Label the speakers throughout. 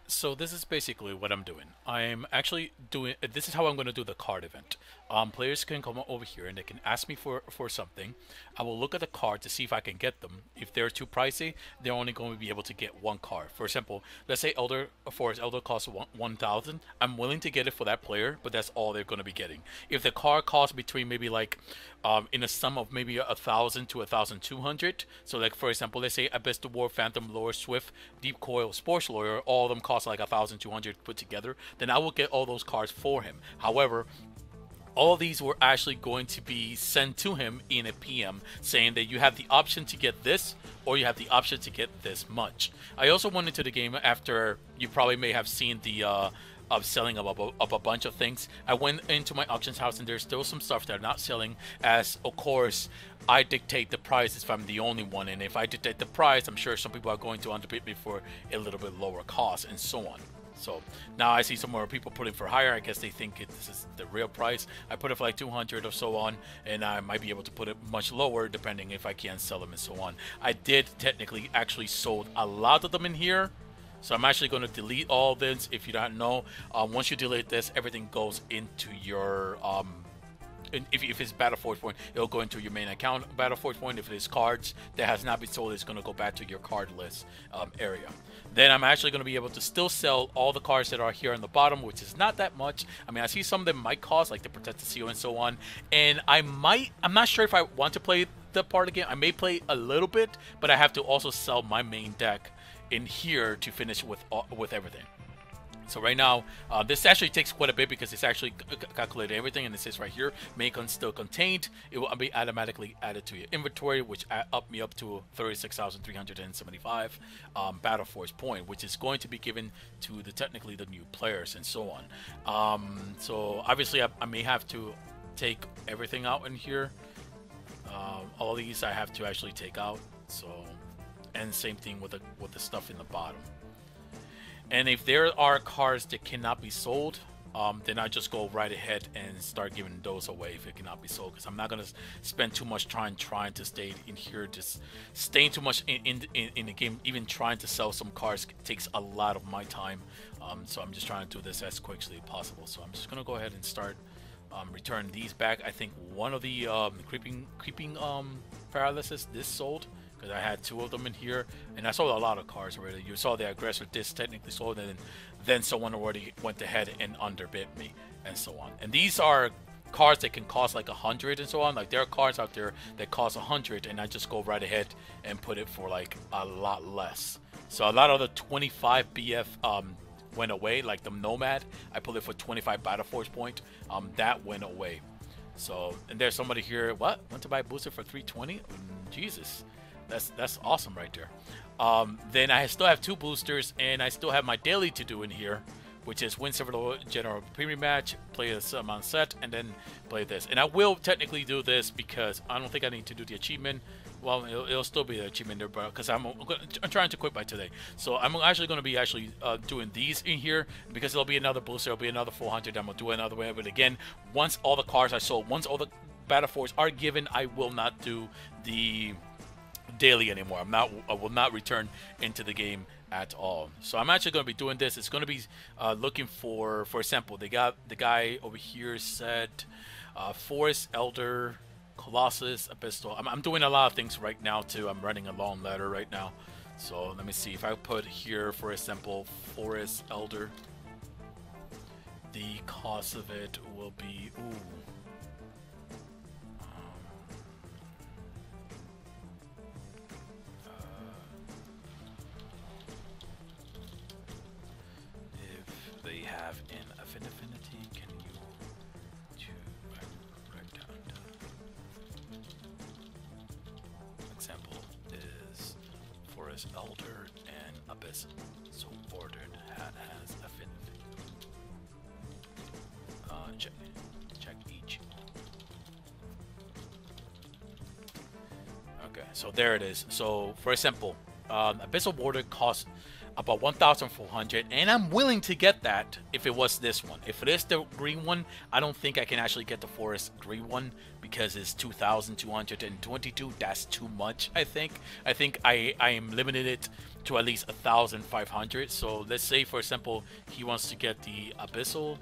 Speaker 1: So this is basically what I'm doing. I'm actually doing. This is how I'm going to do the card event. Players can come over here and they can ask me for something. I will look at the card to see if I can get them. If they're too pricey, they're only going to be able to get one card. For example, let's say Elder Forest Elder costs 1,000. I'm willing to get it for that player, but that's all they're going to be getting. If the card costs between maybe like in a sum of maybe 1,000 to 1,200. So like for example, let's say Abyss the War, Phantom Lore, Swift, Deep Coil, Sports Lawyer, all of them cost like 1,200 put together. Then I will get all those cards for him. However, all these were actually going to be sent to him in a PM saying that you have the option to get this or you have the option to get this much. I also went into the game after you probably may have seen the of selling of a bunch of things. I went into my auctions house and there's still some stuff that are not selling, as of course I dictate the price if I'm the only one, and if I dictate the price, I'm sure some people are going to underbid me for a little bit lower cost and so on. So now I see some more people putting for higher. I guess they think this is the real price. I put it for like 200 or so on, and I might be able to put it much lower depending if I can sell them and so on. I did technically actually sold a lot of them in here. So I'm actually going to delete all this. If you don't know, once you delete this, everything goes into your if it's Battle Forge point, it'll go into your main account Battle Forge point. If it is cards that has not been sold, it's going to go back to your card list area. Then I'm actually going to be able to still sell all the cards that are here on the bottom, which is not that much. I mean, I see some of them might cost, like the Protected Seal and so on. And I'm not sure if I want to play the part again. I may play a little bit, but I have to also sell my main deck in here to finish with everything. So right now, this actually takes quite a bit because it's actually calculated everything, and it says right here, may still contained. It will be automatically added to your inventory, which up me up to 36,375 Battle Force point, which is going to be given to technically the new players and so on. So obviously, I may have to take everything out in here. All these I have to actually take out. So, and same thing with the stuff in the bottom. And if there are cards that cannot be sold, then I just go right ahead and start giving those away if it cannot be sold. Because I'm not gonna spend too much time trying to stay in here, just staying too much in the game. Even trying to sell some cards takes a lot of my time. So I'm just trying to do this as quickly as possible. So I'm just gonna go ahead and start return these back. I think one of the creeping paralysis this sold. I had two of them in here, and I sold a lot of cards already. You saw the aggressor disc technically sold, and then someone already went ahead and underbid me, and so on. And these are cards that can cost like 100 and so on. Like there are cards out there that cost 100, and I just go right ahead and put it for like a lot less. So a lot of the 25 BF went away, like the Nomad. I put it for 25 Battle Force point. That went away. So, and there's somebody here. What? Want to buy a booster for 320? Jesus. That's awesome right there. Then I still have two boosters, and I still have my daily to do in here, which is win several general premium match, play a summon set, and then play this. And I will technically do this because I don't think I need to do the achievement. Well, it'll still be an achievement there, but because I'm trying to quit by today. So I'm actually going to be doing these in here because it'll be another booster. It'll be another 400. I'm going to do another way. But again, once all the cards are sold, once all the Battle Force are given, I will not do the daily anymore. I will not return into the game at all. So I'm actually going to be doing this. It's going to be looking for example, they got the guy over here said Forest Elder, Colossus, Abyssal. I'm doing a lot of things right now too. I'm running a long ladder right now. So let me see if I put here, for example, Forest Elder. The cost of it will be they have an affinity. Can you write down the example is Forest Elder and Abyss. So ordered has affinity. Check each. Okay, so there it is. So for example, Abyssal Warder costs about 1,400, and I'm willing to get that if it was this one. If it is the green one, I don't think I can actually get the forest green one because it's 2,222. That's too much. I am limited it to at least 1,500. So let's say, for example, he wants to get the abyssal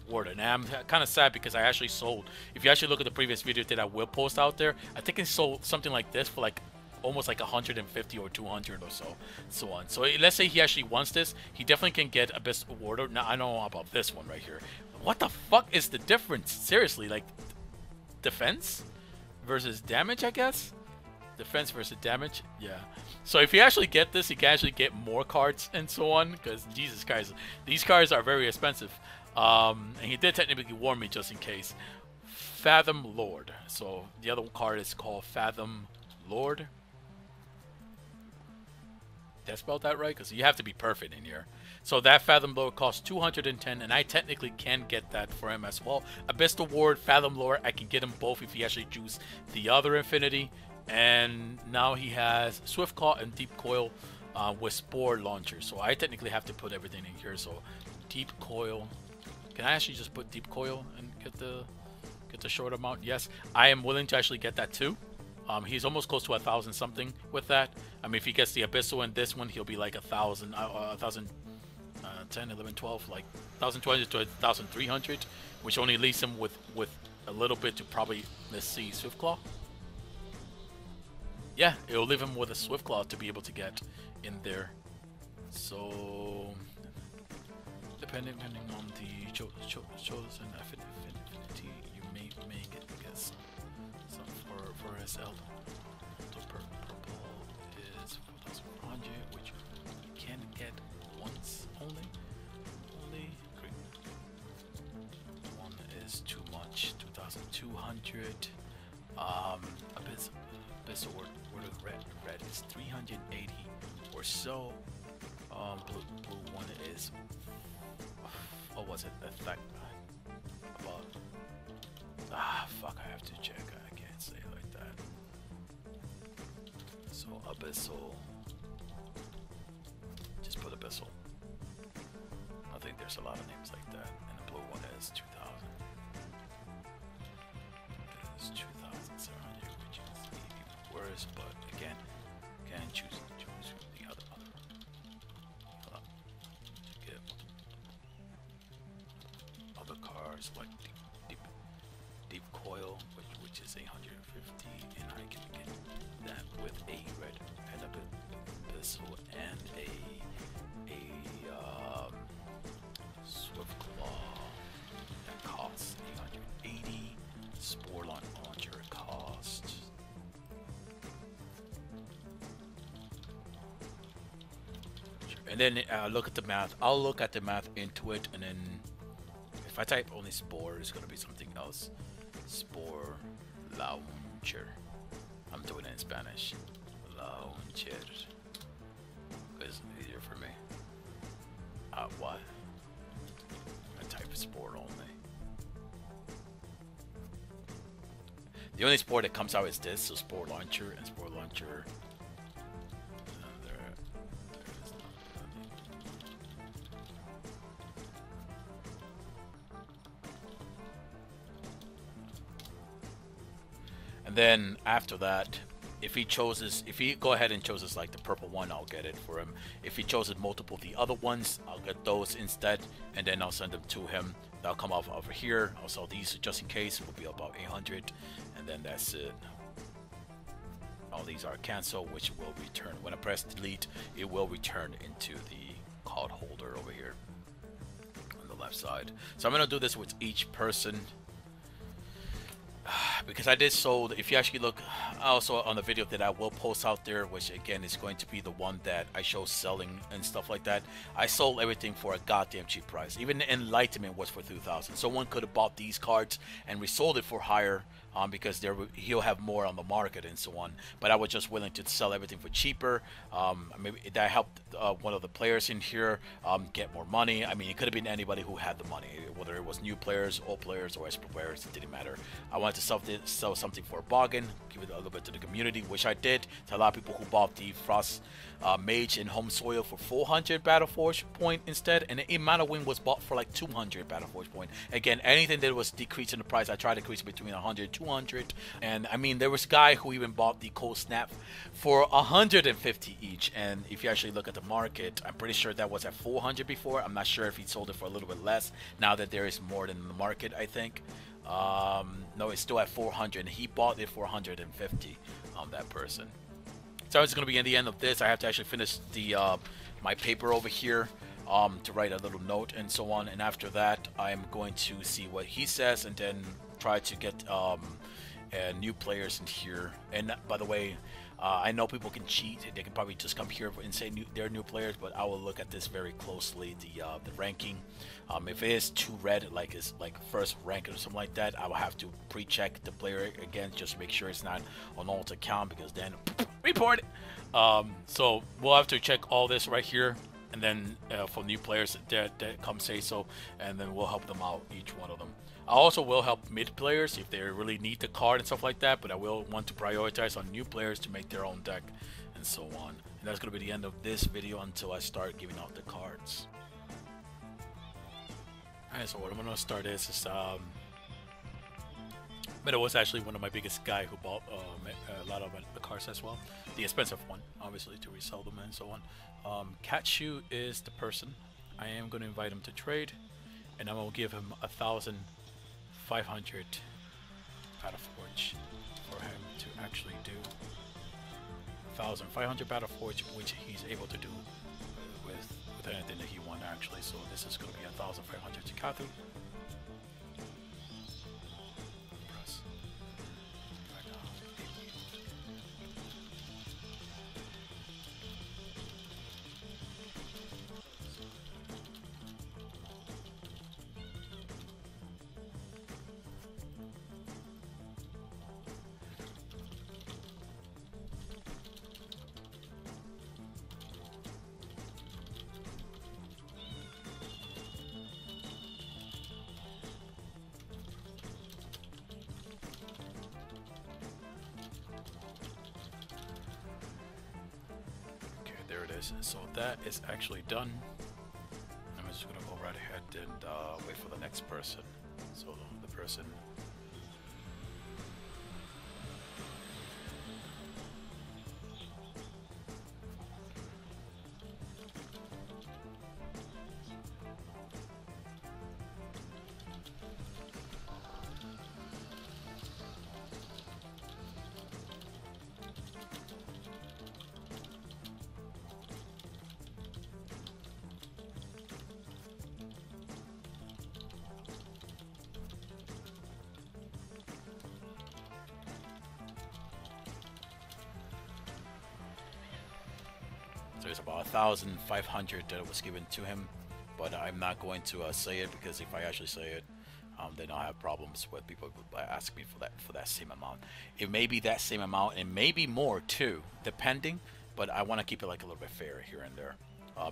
Speaker 1: warden. And I'm kind of sad because I actually sold. If you actually look at the previous video that I will post out there, I think I sold something like this for like almost like 150 or 200 or so on. So let's say he actually wants this, he definitely can get abyssal warden. Now I know about this one right here. What the fuck is the difference? Seriously, like defense versus damage, I guess. Defense versus damage, yeah. So if you actually get this, you can actually get more cards and so on. Because Jesus Christ, these cards are very expensive. And he did technically warn me just in case. Fathom Lord. So the other card is called Fathom Lord. Did I spell that right? Because you have to be perfect in here. So that Fathom Lord costs 210, and I technically can get that for him as well. Abyssal Ward, Fathom Lord, I can get him both if he actually chooses the other Infinity. And now he has Swift Claw and Deep Coil with Spore Launcher. So I technically have to put everything in here. So Deep Coil. Can I actually just put Deep Coil and get the short amount? Yes, I am willing to actually get that too. He's almost close to 1,000 something with that. I mean, if he gets the Abyssal and this one, he'll be like 1,000, 10, 11, 12, like 1,200 to 1,300, which only leaves him with a little bit to probably, let's see, Swiftclaw. Yeah, it'll leave him with a Swiftclaw to be able to get in there. So, depending on the chosen affinity, you may get some for his elf. The purple is 4,400, which you can get once only. Green one is too much. 2,200. Abyssal Ward red is 380 or so. Blue one is. What was it? Effect. About. Fuck! I have to check. I can't say it like that. So Abyssal. Just put Abyssal. I think there's a lot of names like that. And the blue one is 2,000. It's 2,700, which is even worse. But again, can choose the other. Get other cards like deep coil, which is 850, and I can get that with a red head up abyssal and a swift claw that costs 880. Spore launcher costs. And then look at the math. I'll look at the math into it, and then if I type only Spore, it's going to be something else. Spore Launcher. I'm doing it in Spanish. Launcher. It's easier for me. What? I type Spore only. The only Spore that comes out is this, so Spore Launcher and Spore Launcher. And then after that, if he go ahead and chooses like the purple one, I'll get it for him. If he chooses multiple the other ones, I'll get those instead, and then I'll send them to him. They'll come off over here. I'll sell these just in case. It will be about 800, and then that's it. All these are cancel, which will return. When I press delete, it will return into the card holder over here on the left side. So I'm gonna do this with each person. Because I did sold, if you actually look also on the video that I will post out there, which again is going to be the one that I show selling and stuff like that, I sold everything for a goddamn cheap price. Even the Enlightenment was for 2,000. Someone could have bought these cards and resold it for higher, because he'll have more on the market and so on. But I was just willing to sell everything for cheaper. Maybe that helped one of the players in here get more money. I mean, it could have been anybody who had the money, whether it was new players, old players, or expert players. It didn't matter. I wanted to sell something for a bargain, give it a little bit to the community, which I did. To a lot of people who bought the Frost Mage in Home Soil for 400 Battleforge point instead, and the amount of win was bought for like 200 Battleforge point. Again, anything that was decreasing the price, I tried to decrease between 100 and 200. And I mean, there was a guy who even bought the Cold Snap for 150 each. And if you actually look at the market, I'm pretty sure that was at 400 before. I'm not sure if he sold it for a little bit less now that there is more than the market, I think. No, it's still at 400, and he bought it for 150. That person. So it's going to be in the end of this. I have to actually finish the my paper over here to write a little note and so on. And after that, I'm going to see what he says and then try to get new players in here. And by the way, I know people can cheat. They can probably just come here and say they're new players, but I will look at this very closely. The ranking. If it is too red, like it's like first rank or something like that, I will have to pre-check the player again just to make sure it's not an alt account, because then report it. So we'll have to check all this right here, and then for new players that come say so, and then we'll help them out, each one of them. I also will help mid players if they really need the card and stuff like that, but I will want to prioritize on new players to make their own deck and so on. And that's going to be the end of this video until I start giving out the cards. Alright, so what I'm going to start is but it was actually one of my biggest guy who bought a lot of the cards as well. The expensive one, obviously, to resell them and so on. Katshu is the person. I am going to invite him to trade, and I'm going to give him 1,500 Battleforge for him to actually do 1,500 Battleforge, which he's able to do with anything that he wants actually. So this is going to be 1,500 to Kathu. There it is. So that is actually done. I'm just gonna go right ahead and wait for the next person. So the person. So it's about 1,500 that was given to him, but I'm not going to say it, because if I actually say it, then I'll have problems with people ask me for that same amount. It may be that same amount, and maybe more too, depending. But I want to keep it like a little bit fair here and there.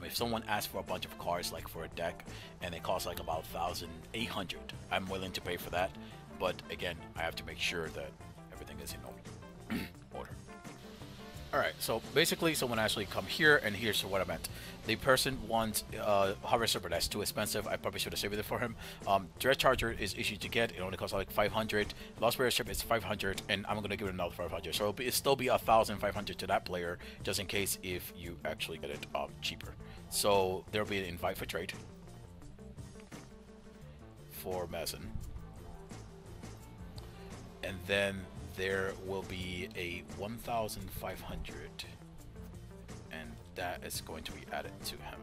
Speaker 1: If someone asks for a bunch of cards, like for a deck, and it costs like about 1,800, I'm willing to pay for that. But again, I have to make sure that everything is in order. Alright, so basically someone actually come here, and here's what I meant. The person wants Harvester, but that's too expensive. I probably should have saved it for him. Dread Charger is issued to get. It only costs like 500. Lost Warrior Ship is 500, and I'm going to give it another 500. So it'll still be 1,500 to that player, just in case if you actually get it cheaper. So there'll be an invite for trade for Mazin. And then there will be a 1,500, and that is going to be added to him.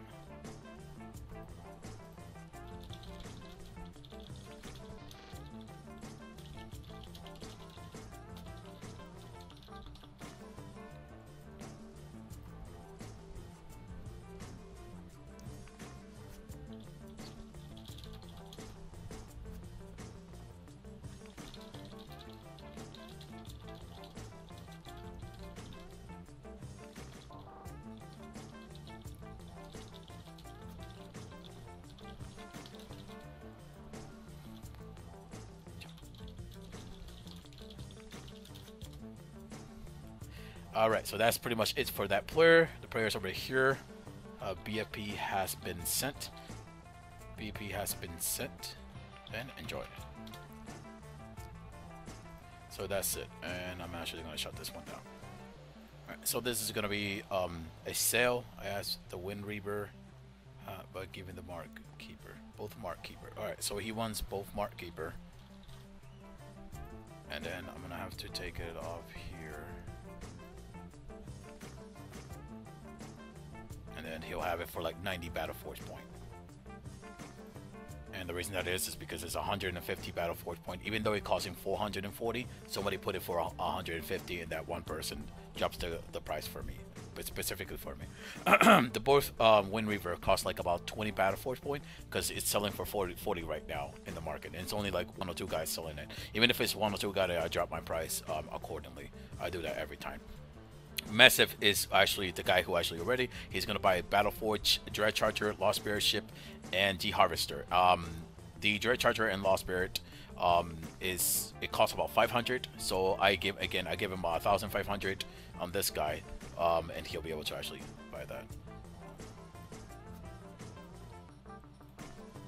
Speaker 1: All right, so that's pretty much it for that player. The players over here. BFP has been sent. BFP has been sent, and enjoy. So that's it, and I'm actually gonna shut this one down. All right, so this is gonna be a sale. I asked the Wind Reaver, but giving the Mark Keeper, both Mark Keeper. All right, so he wants both Mark Keeper, and then I'm gonna have to take it off here. And then he'll have it for like 90 Battle Forge point. And the reason that is because it's 150 Battle Forge point. Even though it costs him 440, somebody put it for 150, and that one person drops the price for me, but specifically for me. The both Wind Reaver cost like about 20 Battle Forge point because it's selling for 40 right now in the market, and it's only like 1 or 2 guys selling it. Even if it's 1 or 2 guys, I drop my price accordingly. I do that every time. Massive is actually the guy who actually already he's gonna buy Battle Forge, Dread Charger, Lost Spirit ship, and G Harvester. The Dread Charger and Lost Spirit it costs about 500. So I give him 1,500 on this guy, and he'll be able to actually buy that.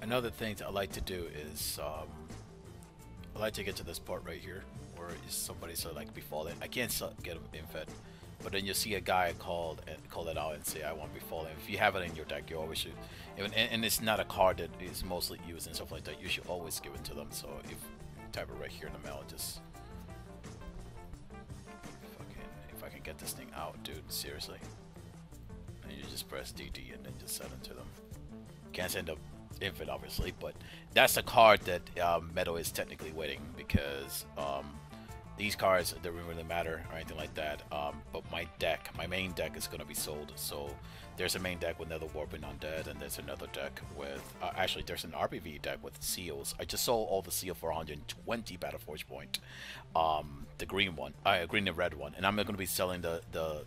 Speaker 1: Another thing that I like to do is I like to get to this part right here where somebody so like befallen. I can't get him infed. But then you see a guy call it out and say, I want Befallen. If you have it in your deck, you always should. And it's not a card that is mostly used and stuff like that. You should always give it to them. So if you type it right here in the mail, just if I can get this thing out, dude, seriously. And you just press DD and then just send it to them. Can't send up Infant, obviously, but that's a card that Meadow is technically waiting because these cards don't really matter or anything like that, but my main deck is going to be sold. So there's a main deck with Nether Warping Undead, and there's another deck with actually there's an RPV deck with seals. I just sold all the seal for 120 Battle Forge point, the green one, green and red one, and I'm going to be selling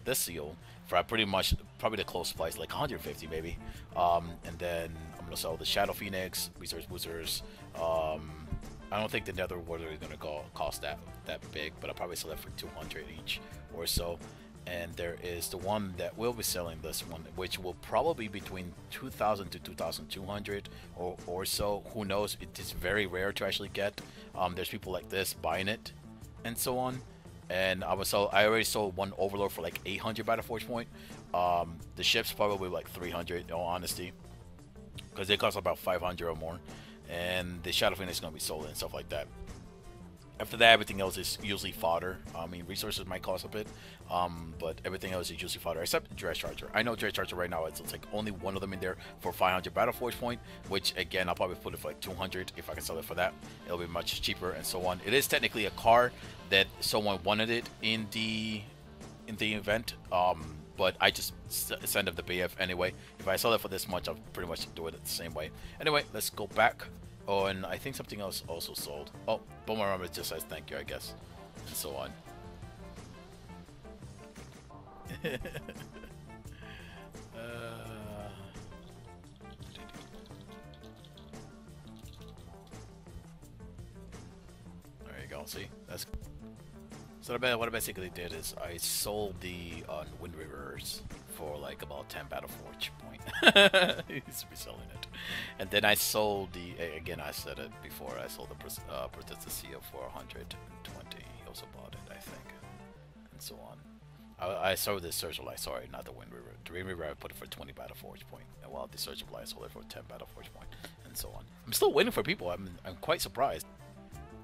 Speaker 1: this seal for pretty much probably the close price, like 150 maybe, and then I'm going to sell the Shadow Phoenix, Resource Boosters. I don't think the Nether Warrior is going to cost that big, but I'll probably sell it for 200 each or so. And there is the one that will be selling this one, which will probably be between 2,000 to 2,200 or so. Who knows? It is very rare to actually get. There's people like this buying it and so on. And I already sold one Overlord for like 800 Battle Forge point. The ship's probably like 300 in all honesty, because they cost about 500 or more. And the Shadow Phoenix is going to be sold and stuff like that. After that, everything else is usually fodder. I mean, resources might cost a bit, but everything else is usually fodder, except Dread Charger. I know Dread Charger right now, it's like only one of them in there for 500 Battle Forge point, which again, I'll probably put it for like 200 if I can sell it for that. It'll be much cheaper and so on. It is technically a card that someone wanted it in the event, but I just send them the BF anyway. If I sell it for this much, I'll pretty much do it the same way. Anyway, let's go back. Oh, and I think something else also sold. Oh, Boomerang just says thank you, I guess, and so on. There you go. See, that's so. What I basically did is I sold the Wind Reavers for like about 10 Battle Forge point. He's reselling it. And then I sold again, I said it before, I sold the Protesta Seal for 120. He also bought it, I think, and so on. I sold the Surge of Light, sorry, not the Wind Reaver. The Wind Reaver I put it for 20 Battle Forge point, and while the Surge of Light I sold it for 10 Battle Forge point, and so on. I'm still waiting for people. I'm quite surprised.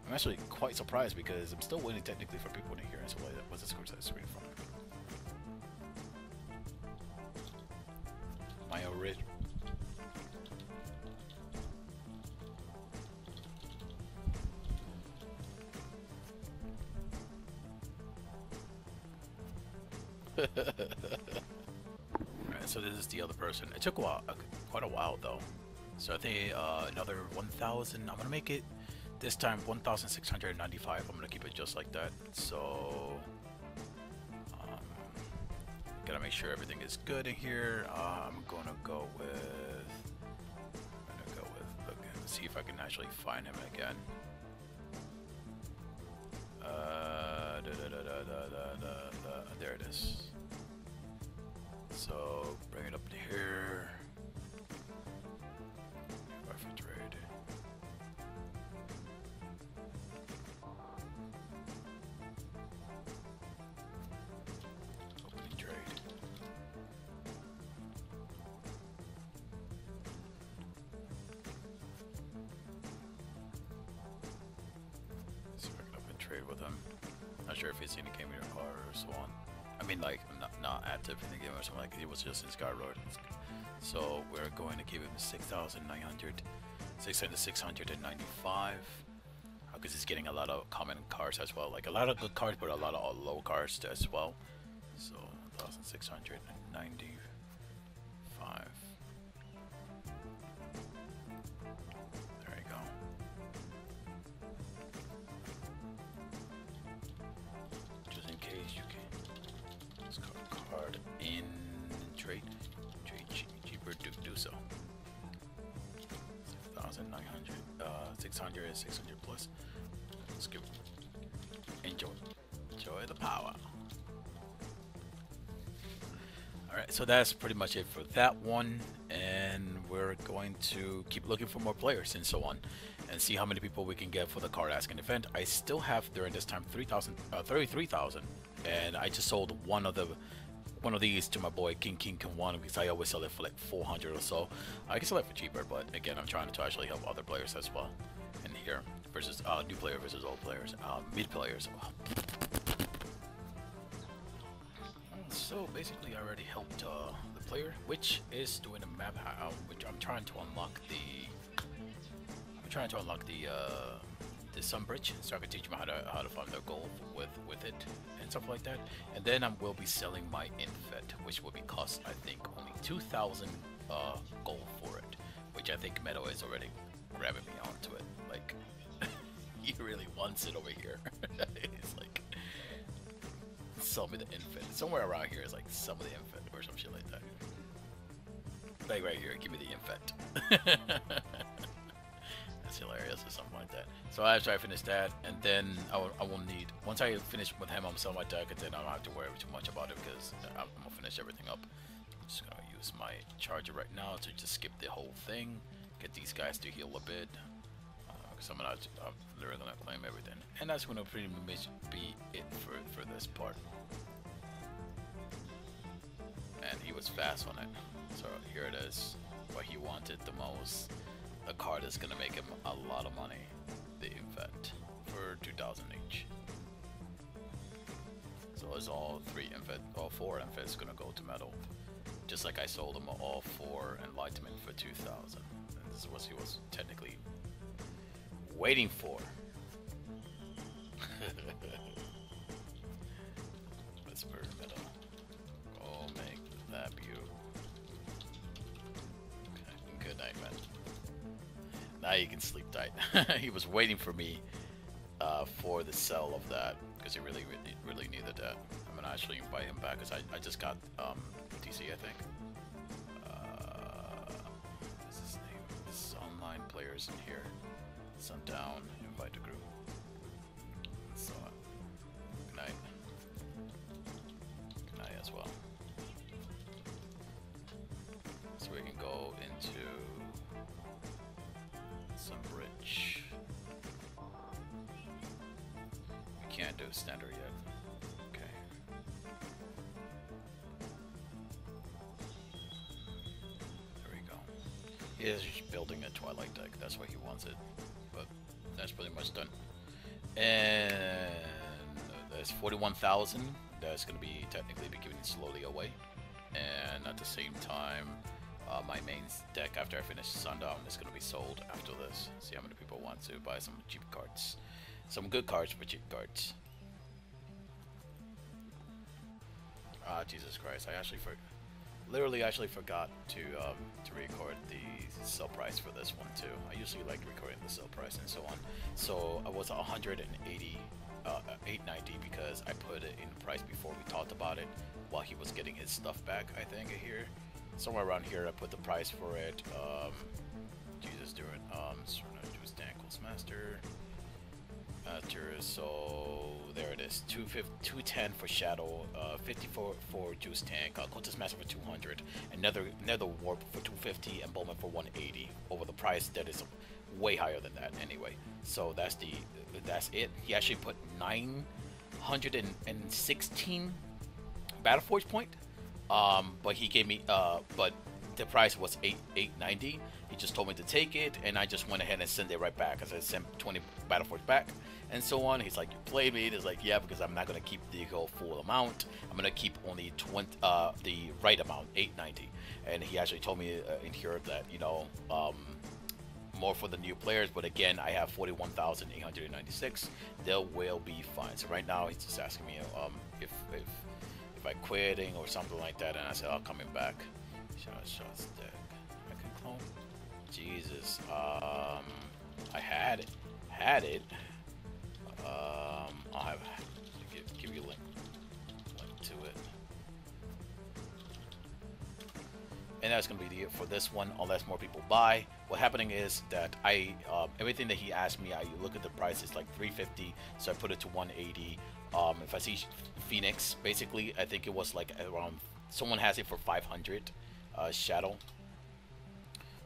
Speaker 1: I'm actually quite surprised because I'm still waiting technically for people to hear and so like that. What's the screen from? My original. Alright, so this is the other person. It took a while, quite a while though. So I think another 1,000. I'm gonna make it this time 1,695. I'm gonna keep it just like that. So gotta make sure everything is good in here. I'm gonna go with. Look, see if I can actually find him again. there it is. So bring it up to here. Rifle trade. Opening trade. So I can open trade with him. Not sure if he's in the game or so on. I mean, like, not active in the game or something, like he was just in Skyward. So we're going to give him 6,900, 695, because he's getting a lot of common cards as well, like a lot of good cards, but a lot of low cards as well. So 1,695. There you go. Just in case you can. Let's go card in trade. Cheaper to do so. 6,900, 600, 600 plus. Let's go. Enjoy the power. Alright, so that's pretty much it for that one, and we're going to keep looking for more players and so on, and see how many people we can get for the card asking event. I still have during this time 33,000, and I just sold one of these to my boy King 1 because I always sell it for like 400 or so. I can sell it for cheaper, but again, I'm trying to actually help other players as well. And here versus new player versus old players, mid players. So basically, I already helped the player, which is doing a map, which I'm trying to unlock the Sun Bridge, so I can teach them how to find their gold with it and stuff like that. And then I will be selling my infet, which will be cost I think only 2,000 gold for it, which I think Meadow is already grabbing me onto it. Like he really wants it over here. It's like, sell me the infant. Somewhere around here is like sell me the infant or some shit like that. Like right here, give me the infant. That's hilarious or something like that. So after I finish that, and then I will need, once I finish with him, I'm selling my deck, and then I don't have to worry too much about it because I'm gonna finish everything up. I'm just gonna use my charger right now to just skip the whole thing, get these guys to heal a bit. Because I'm literally gonna claim everything, and that's gonna pretty much be it for this part. And he was fast on it, so here it is. What he wanted the most, a card that's gonna make him a lot of money. The infant for 2,000 each. So it's all four infants gonna go to metal, just like I sold him all 4 enlightenment for 2,000. And this is what he was technically waiting for. Whisper metal. Oh, make that beautiful. Okay. Good night, man. Now you can sleep tight. He was waiting for me for the sell of that because he really needed that. I'm gonna actually invite him back because I just got TC, I think. What's his name? This is online players in here. Sundown, invite the group. So, good night. Good night as well. So we can go into some bridge. We can't do standard yet. Okay. There we go. He is just building a Twilight deck. That's why he wants it. But that's pretty much done. And there's 41,000 that's going to be technically be given slowly away. And at the same time, my main deck after I finish Sundown is going to be sold after this. See how many people want to buy some cheap cards. Some good cards for cheap cards. Ah, Jesus Christ, I actually forgot to record the sell price for this one too. I usually like recording the sell price and so on. So I was 890 because I put it in price before we talked about it while he was getting his stuff back. I think here, somewhere around here, I put the price for it. Jesus, do it. Use Dankle's Master. Master. So there it is. 210 for Shadow, 54 for Juice Tank, Cultist Master for 200, another Warp for 250, and Bowman for 180 over the price that is way higher than that anyway. So that's it. He actually put 916 Battleforge point, but he gave me but the price was 890. He just told me to take it, and I just went ahead and sent it right back, because I sent 20 Battleforge back and so on. He's like, you played me. It's like, yeah, because I'm not gonna keep the full amount. I'm gonna keep only the right amount, 890. And he actually told me in here that, you know, more for the new players, but again, I have 41,896. They will be fine. So right now he's just asking me if I quitting or something like that, and I said I'll coming back. Shots deck. I can clone. Jesus. I had it. I'll have give you a link to it. And that's gonna be it for this one, unless more people buy. What's happening is that I everything that he asked me, I look at the price, it's like 350, so I put it to 180. If I see Phoenix, basically, I think it was like around, someone has it for 500. Shadow.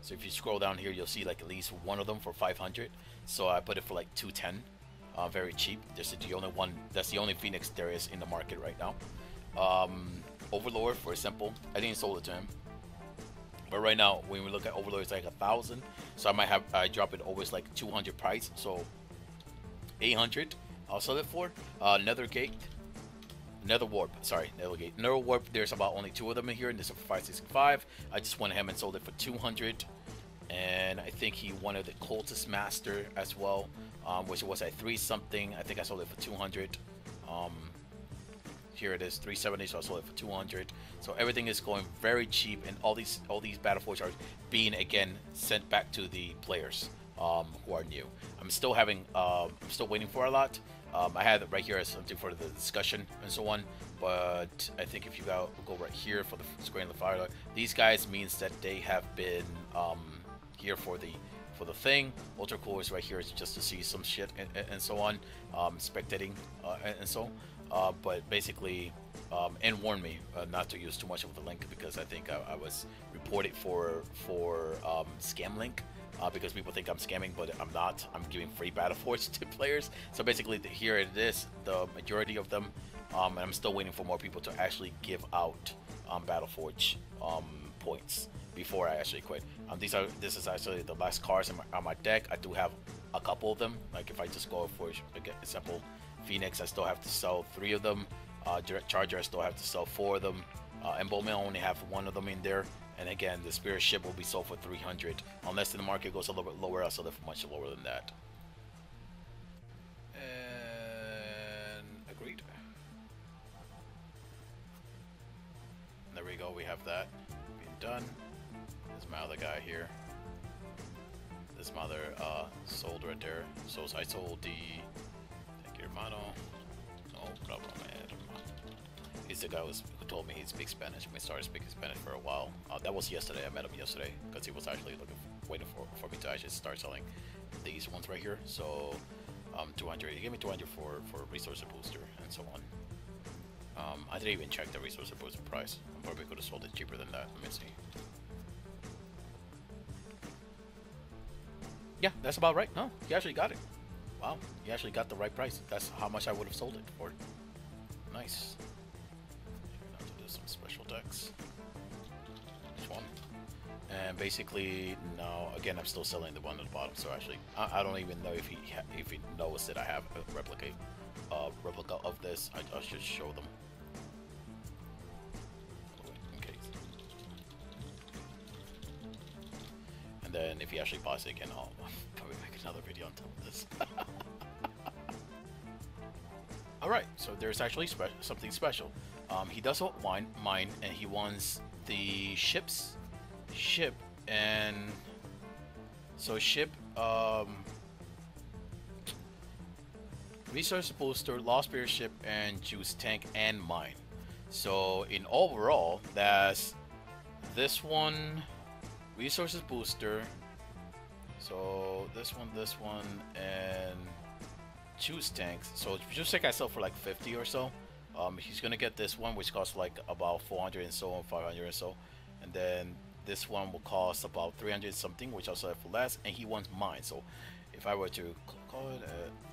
Speaker 1: So if you scroll down here, you'll see like at least one of them for 500. So I put it for like 210. Very cheap. This is the only one. That's the only Phoenix there is in the market right now. Overlord, for example, I didn't sold it to him. But right now, when we look at Overlord, it's like 1,000. So I drop it always like 200 price. So 800. I'll sell it for. Nether Gate. Nether Warp, sorry, Nether Gate. Nether Warp, there's about only 2 of them in here, and this is for 565. I just went ahead and sold it for 200. And I think he wanted the Cultist Master as well, which was at 3 something. I think I sold it for 200. Here it is, 370, so I sold it for 200. So everything is going very cheap, and all these Battleforge are being again sent back to the players who are new. I'm still waiting for a lot. I had it right here as something for the discussion and so on, but I think if you go right here for the Square and the Fire, these guys means that they have been here for the thing. Ultra Cool is right here, is just to see some shit and so on, spectating and so. But basically, and warn me not to use too much of the link, because I think I was reported for scam link. Because people think I'm scamming, but I'm not. I'm giving free Battleforge to players. So basically, here it is, the majority of them. And I'm still waiting for more people to actually give out Battleforge points before I actually quit. This is actually the last cards on my deck. I do have a couple of them. Like if I just go for example, Phoenix, I still have to sell 3 of them. Direct Charger, I still have to sell 4 of them. And Bowman, I only have 1 of them in there. And again, the Spirit Ship will be sold for 300. Unless the market goes a little bit lower, I'll sell it for much lower than that. And agreed. There we go, we have that being done. There's my other guy here. This my other sold right there. So I sold the thank you, hermano. No problem, man. He's the guy who told me he speaks Spanish. We started speaking Spanish for a while. That was yesterday. I met him yesterday because he was actually waiting for me to actually start selling these ones right here. So 200. He gave me 200 for resource booster and so on. I didn't even check the resource booster price. I probably could have sold it cheaper than that. Let me see. Yeah, that's about right. No, he actually got it. Wow, he actually got the right price. That's how much I would have sold it for. Nice. Some special decks. Which one? And basically now again I'm still selling the one at the bottom. So actually I don't even know if he knows that I have a replica of this. I should show them. Okay. And then if he actually buys it again, I'll probably make another video on top of this. Alright, so there's actually something special. He does want mine, and he wants the ship, and so ship, resource booster, Lost Spirit Ship, and Juice Tank, and mine. So in overall, that's this one, resources booster. So this one, and Juice tanks. So Juice tank I sell for like 50 or so. He's gonna get this one, which costs like about 400 and so, and 500 or so, and then this one will cost about 300 something, which I'll sell it for less. And he wants mine. So if I were to call it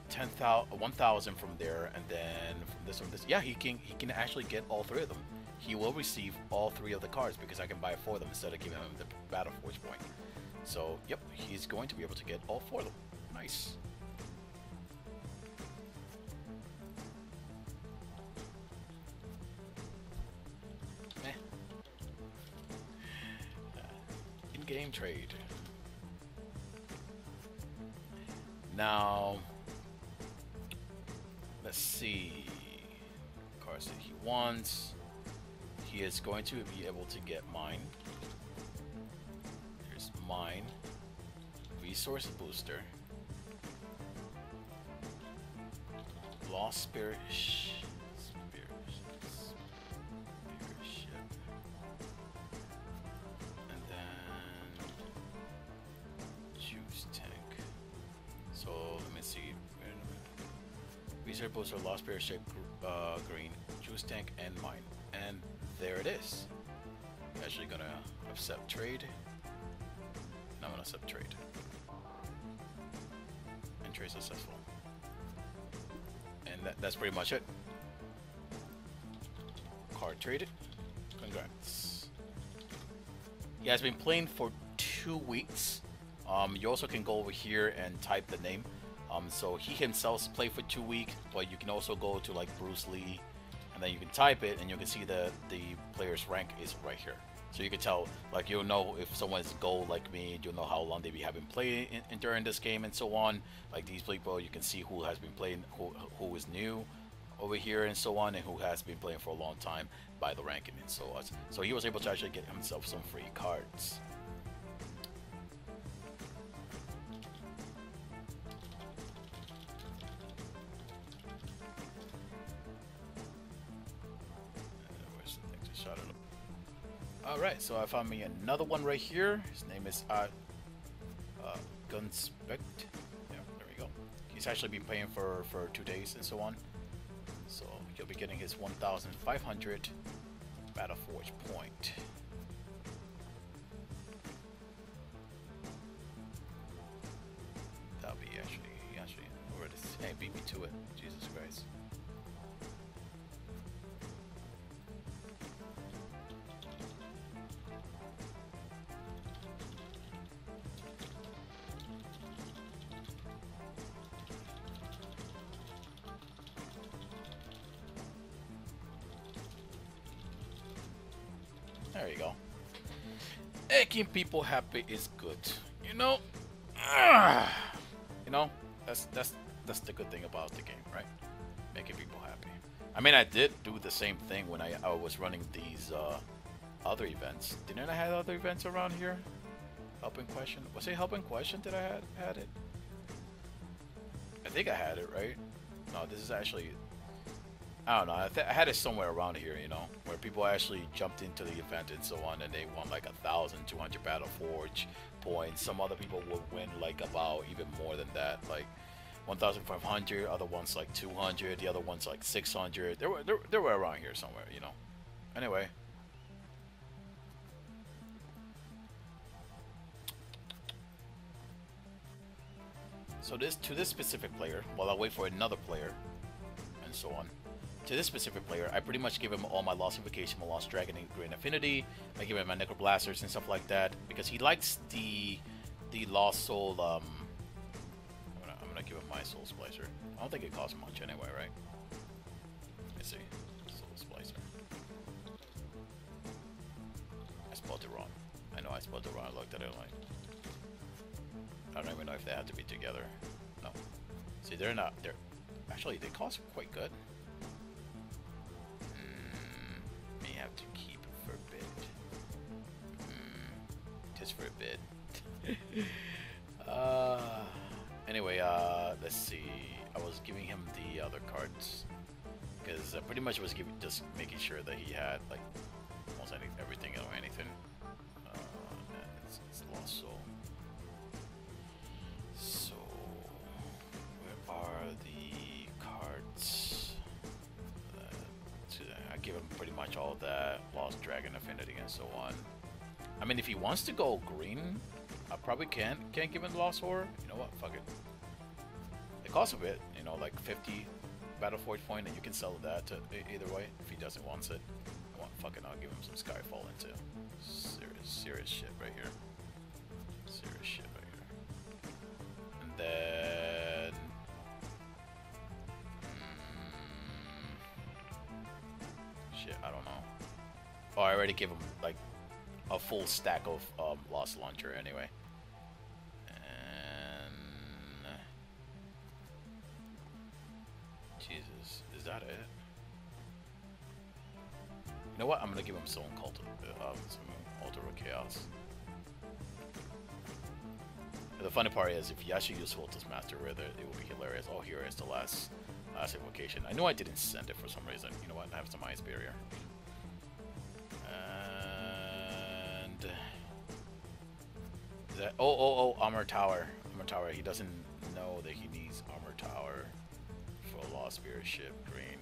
Speaker 1: 10,000, 1,000 from there, and then from this one, this, yeah, he can actually get all three of them. He will receive all three of the cards because I can buy four of them instead of giving him the Battle Forge point. So, yep, he's going to be able to get all four of them. Nice. Eh. In-game trade. Now, let's see. Cards that he wants. He is going to be able to get mine. Here's mine. Resource booster. Lost Spirit Ship. And then Juice Tank. So let me see. Resource booster, Lost Spirit Ship, green, Juice Tank, and mine. And there it is. Actually gonna accept trade. No, I'm gonna accept trade. And trade successful. And that's pretty much it. Card traded. Congrats. He has been playing for 2 weeks. You also can go over here and type the name. So he himself played for 2 weeks, but you can also go to like Bruce Lee, and then you can type it, and you can see the player's rank is right here. So you can tell, like, you'll know if someone's gold like me, you'll know how long they have been playing during this game and so on. Like these people, you can see who has been playing, who is new over here and so on, and who has been playing for a long time by the ranking and so on. So he was able to actually get himself some free cards. Alright, so I found me another one right here. His name is Gunspect. Yeah, there we go. He's actually been playing for 2 days and so on. So he'll be getting his 1,500 Battle Forge point. That'll be actually already beat me to it. Jesus Christ. There you go. Making people happy is good. You know? You know? That's the good thing about the game, right? Making people happy. I mean, I did do the same thing when I was running these other events. Didn't I have other events around here? Helping Question? Was it Helping Question that I had it? I think I had it, right? No, this is actually... I don't know. I had it somewhere around here, you know, where people actually jumped into the event and so on, and they won like 1,200 Battle Forge points. Some other people would win like about even more than that, like 1,500. Other ones like 200. The other ones like 600. They were around here somewhere, you know. Anyway. So to this specific player, while I wait for another player, and so on. To this specific player, I pretty much give him all my Lost Invocation, my Lost Dragon, and Great Affinity. I give him my Necroblasters and stuff like that because he likes the Lost Soul. I'm gonna give him my Soul Splicer. I don't think it costs much anyway, right? Let's see, Soul Splicer. I spelled it wrong. I know I spelled it wrong. I looked at it like I don't even know if they have to be together. No. See, they're not. They're actually they cost quite good. Have to keep for a bit. Just for a bit. Anyway, let's see. I was giving him the other cards because I pretty much was just making sure that he had like almost everything or anything. It's Lost Soul. So where are the pretty much all that. Lost Dragon Affinity and so on. I mean, if he wants to go green, I probably can't give him the Lost Horror. You know what? Fuck it. It costs a bit, you know, like 50 Battle Forge point, and you can sell that to either way if he doesn't want it. Fucking, I'll give him some Skyfall into. Serious shit right here. Serious shit right here. And then... shit, I don't know. Oh, I already gave him, like, a full stack of Lost Launcher anyway. And... Jesus, is that it? You know what? I'm gonna give him some Altar of Chaos. And the funny part is, if you actually use Voltus Master with it, it will be hilarious. Oh, here is the last invocation. I know I didn't send it for some reason. You know what? I have some Ice Barrier. And is that? Oh! Armor Tower. Armor Tower. He doesn't know that he needs Armor Tower for a Lost Spirit ship. Green.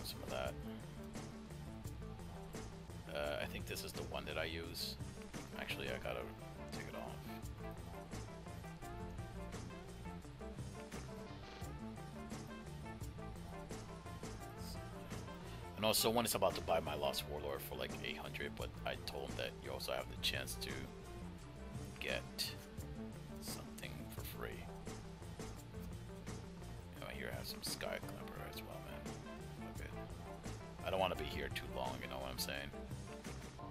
Speaker 1: Some of that. I think this is the one that I use. Actually, I gotta take it off. I know someone is about to buy my Lost Warlord for like 800, but I told him that you also have the chance to get something for free. Oh, here I have some Sky Climber as well, man. I don't want to be here too long, you know what I'm saying? I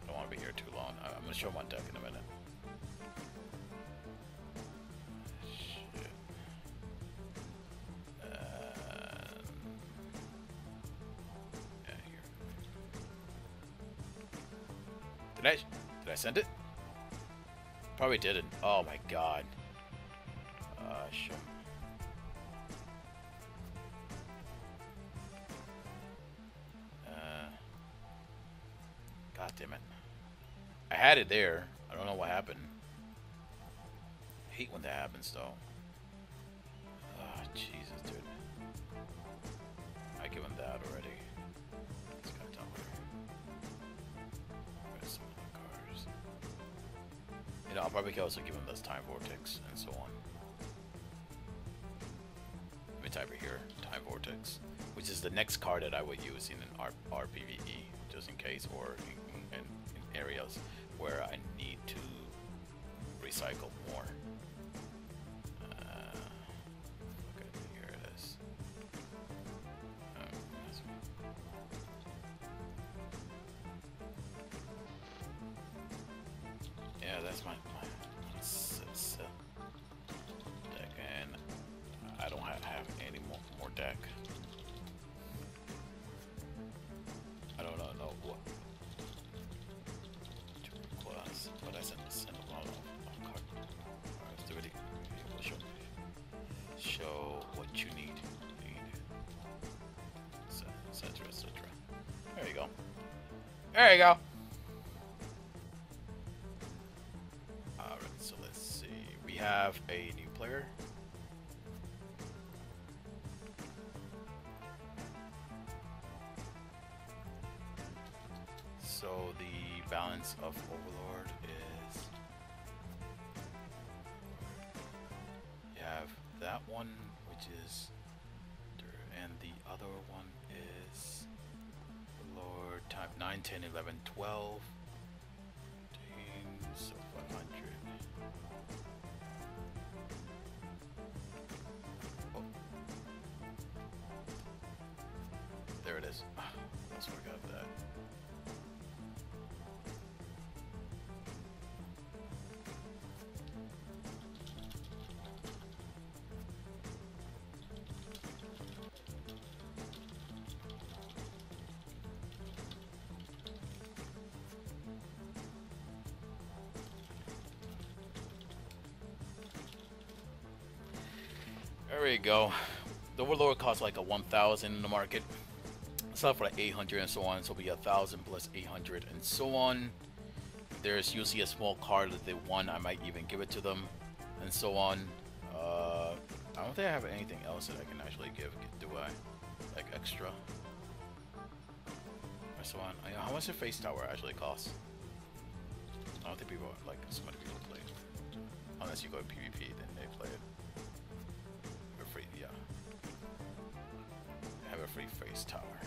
Speaker 1: don't want to be here too long. I'm going to show my deck in a minute. Shit. Yeah, here. Did I send it? Probably didn't. Oh my god. Shit. God damn it. I had it there. I don't know what happened. I hate when that happens though. Oh, Jesus, dude. I give him that already. Let's go down here. Where's some of the cards? You know, I'll probably also give him this Time Vortex and so on. Let me type it here. Time Vortex. Which is the next card that I would use in an RPVE, just in case, or in areas where I need to recycle more. Okay, here it is. Yeah, that's my deck, and I don't have any more deck. I don't know what. But I sent a lot of card activity. We'll show what you need. Etc. Etc. There you go. There you go. Alright, so let's see. We have a new player. So the balance of Overlord is, you have that one, which is, and the other one is Lord type 9, 10, 11, 12, 13, so 500. Oh. There it is. That's where I got that. There you go. The Warlord costs like a 1,000 in the market. Sell for like 800 and so on. So it'll be 1,000 plus 800 and so on. there's usually a small card that they won. I might even give it to them, and so on. I don't think I have anything else that I can actually give. Do I? Like extra? Or so on. How much does Face Tower actually cost? I don't think people like so many people play it. Unless you go to PvP, then they play it. For free, yeah. Have a free Face Tower.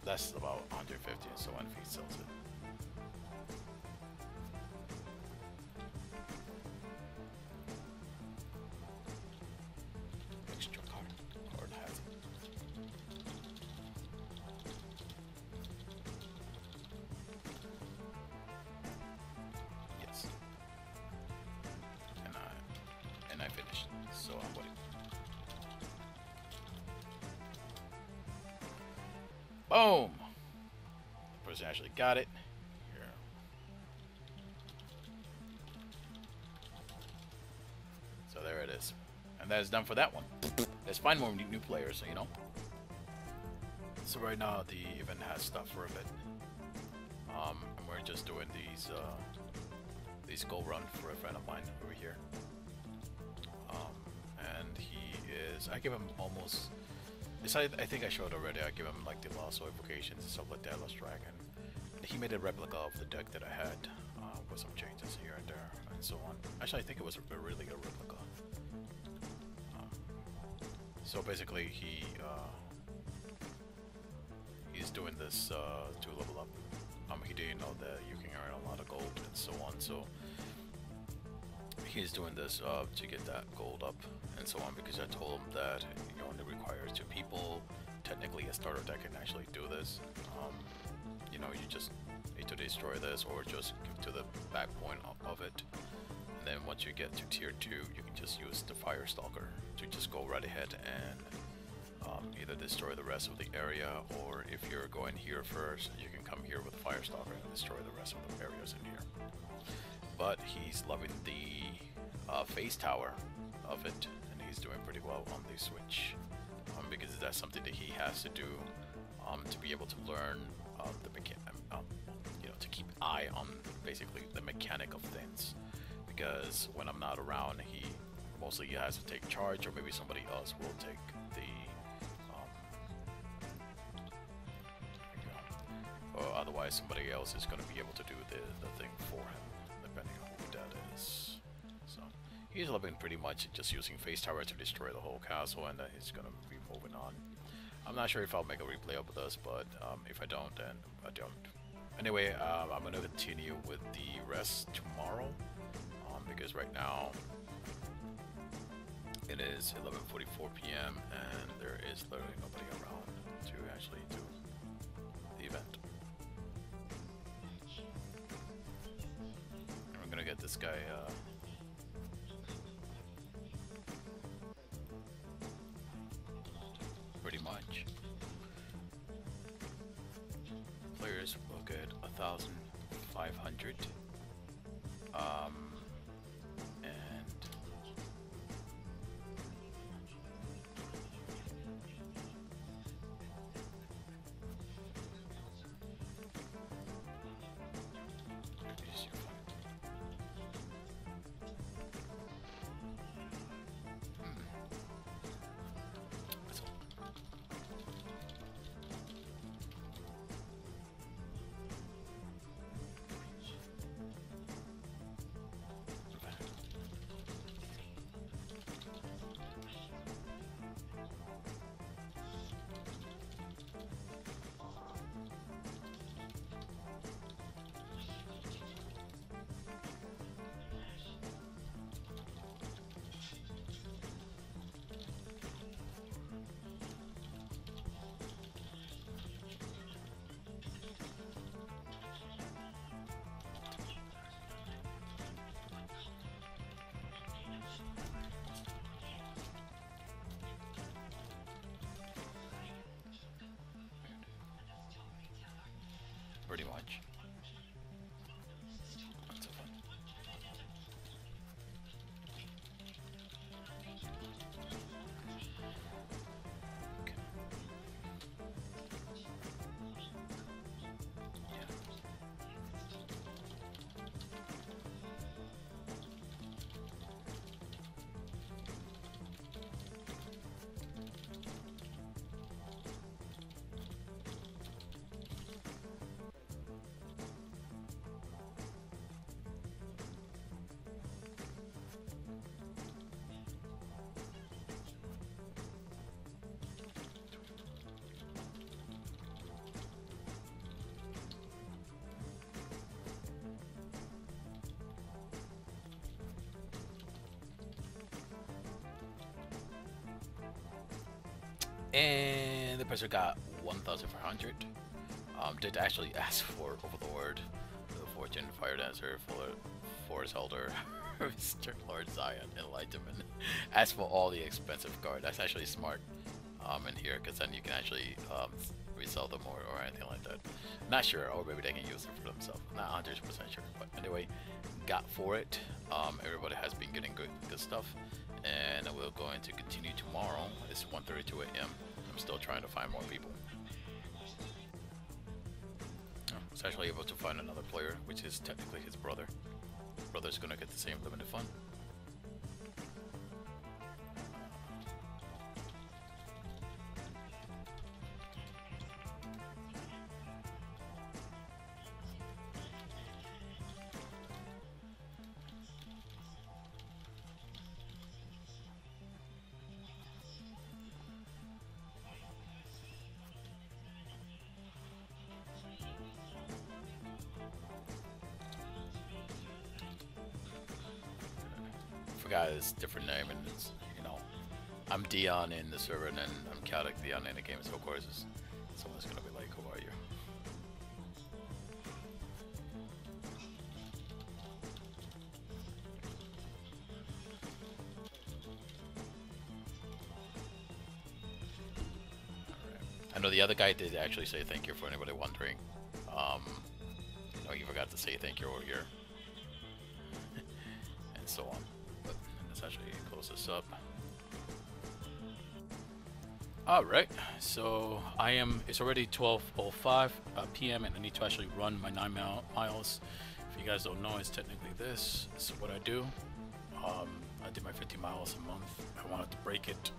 Speaker 1: That's about 150 and so on if he sells it. Extra card has it. Yes. And I finished. So I'm waiting. Boom! The person actually got it. Here. So there it is. And that is done for that one. Let's find more new players, you know? So right now the event has stuff for a bit. And we're just doing these goal run for a friend of mine over here. And he is, I give him almost, I think I showed already, I give him like the Lost Evocations and stuff like that, Lost Dragon. He made a replica of the deck that I had, with some changes here and there, and so on. Actually, I think it was a really good replica. So basically, he's doing this to level up. He didn't know that you can earn a lot of gold and so on, so he's doing this to get that gold up and so on, because I told him that you only require 2 people. Technically, a starter deck can actually do this. You know, you just need to destroy this or just get to the back point of it. And then once you get to tier 2, you can just use the Firestalker to just go right ahead and either destroy the rest of the area, or if you're going here first, you can come here with the Firestalker and destroy the rest of the areas in here. But he's loving the Face Tower of it, and he's doing pretty well on the Switch, because that's something that he has to do to be able to learn the you know, to keep an eye on basically the mechanic of things. Because when I'm not around, he mostly has to take charge, or maybe somebody else will take the or otherwise somebody else is going to be able to do the thing for him, depending on who that is. So he's loving pretty much just using Face Tower to destroy the whole castle, and then he's going to be moving on. I'm not sure if I'll make a replay of this, but if I don't, then I don't. Anyway, I'm going to continue with the rest tomorrow, because right now it is 11:44 p.m. and there is literally nobody around to actually do the event. And we're gonna get this guy pretty much. Players will get 1,500. Pretty much. That's so fun. Okay. Yeah. And the person got 1,400. Did actually ask for Overlord, the Fortune, Fire Dancer, Forest Elder, Mr. Lord Zion, Enlightenment. Ask for all the expensive cards. That's actually smart in here, because then you can actually resell them or anything like that. Not sure, or maybe they can use it for themselves. Not 100% sure, but anyway, got for it. Everybody has been getting good stuff, and we're going to continue tomorrow. It's 1:32 a.m. I'm still trying to find more people. Oh, it's actually able to find another player, which is technically his brother. Brother's gonna get the same limited fun. Forgot his different name, and it's, you know, I'm Dion in the server, and then I'm Chaotic Dion in the game, so of course someone's gonna be like, who are you? I know the other guy did actually say thank you, for anybody wondering. No, he forgot to say thank you over here. And so on. But let's actually close this up. Alright, so it's already 12:05 p.m. and I need to actually run my 9 miles. If you guys don't know, it's technically this. This is what I do. I did my 50 miles a month. I wanted to break it.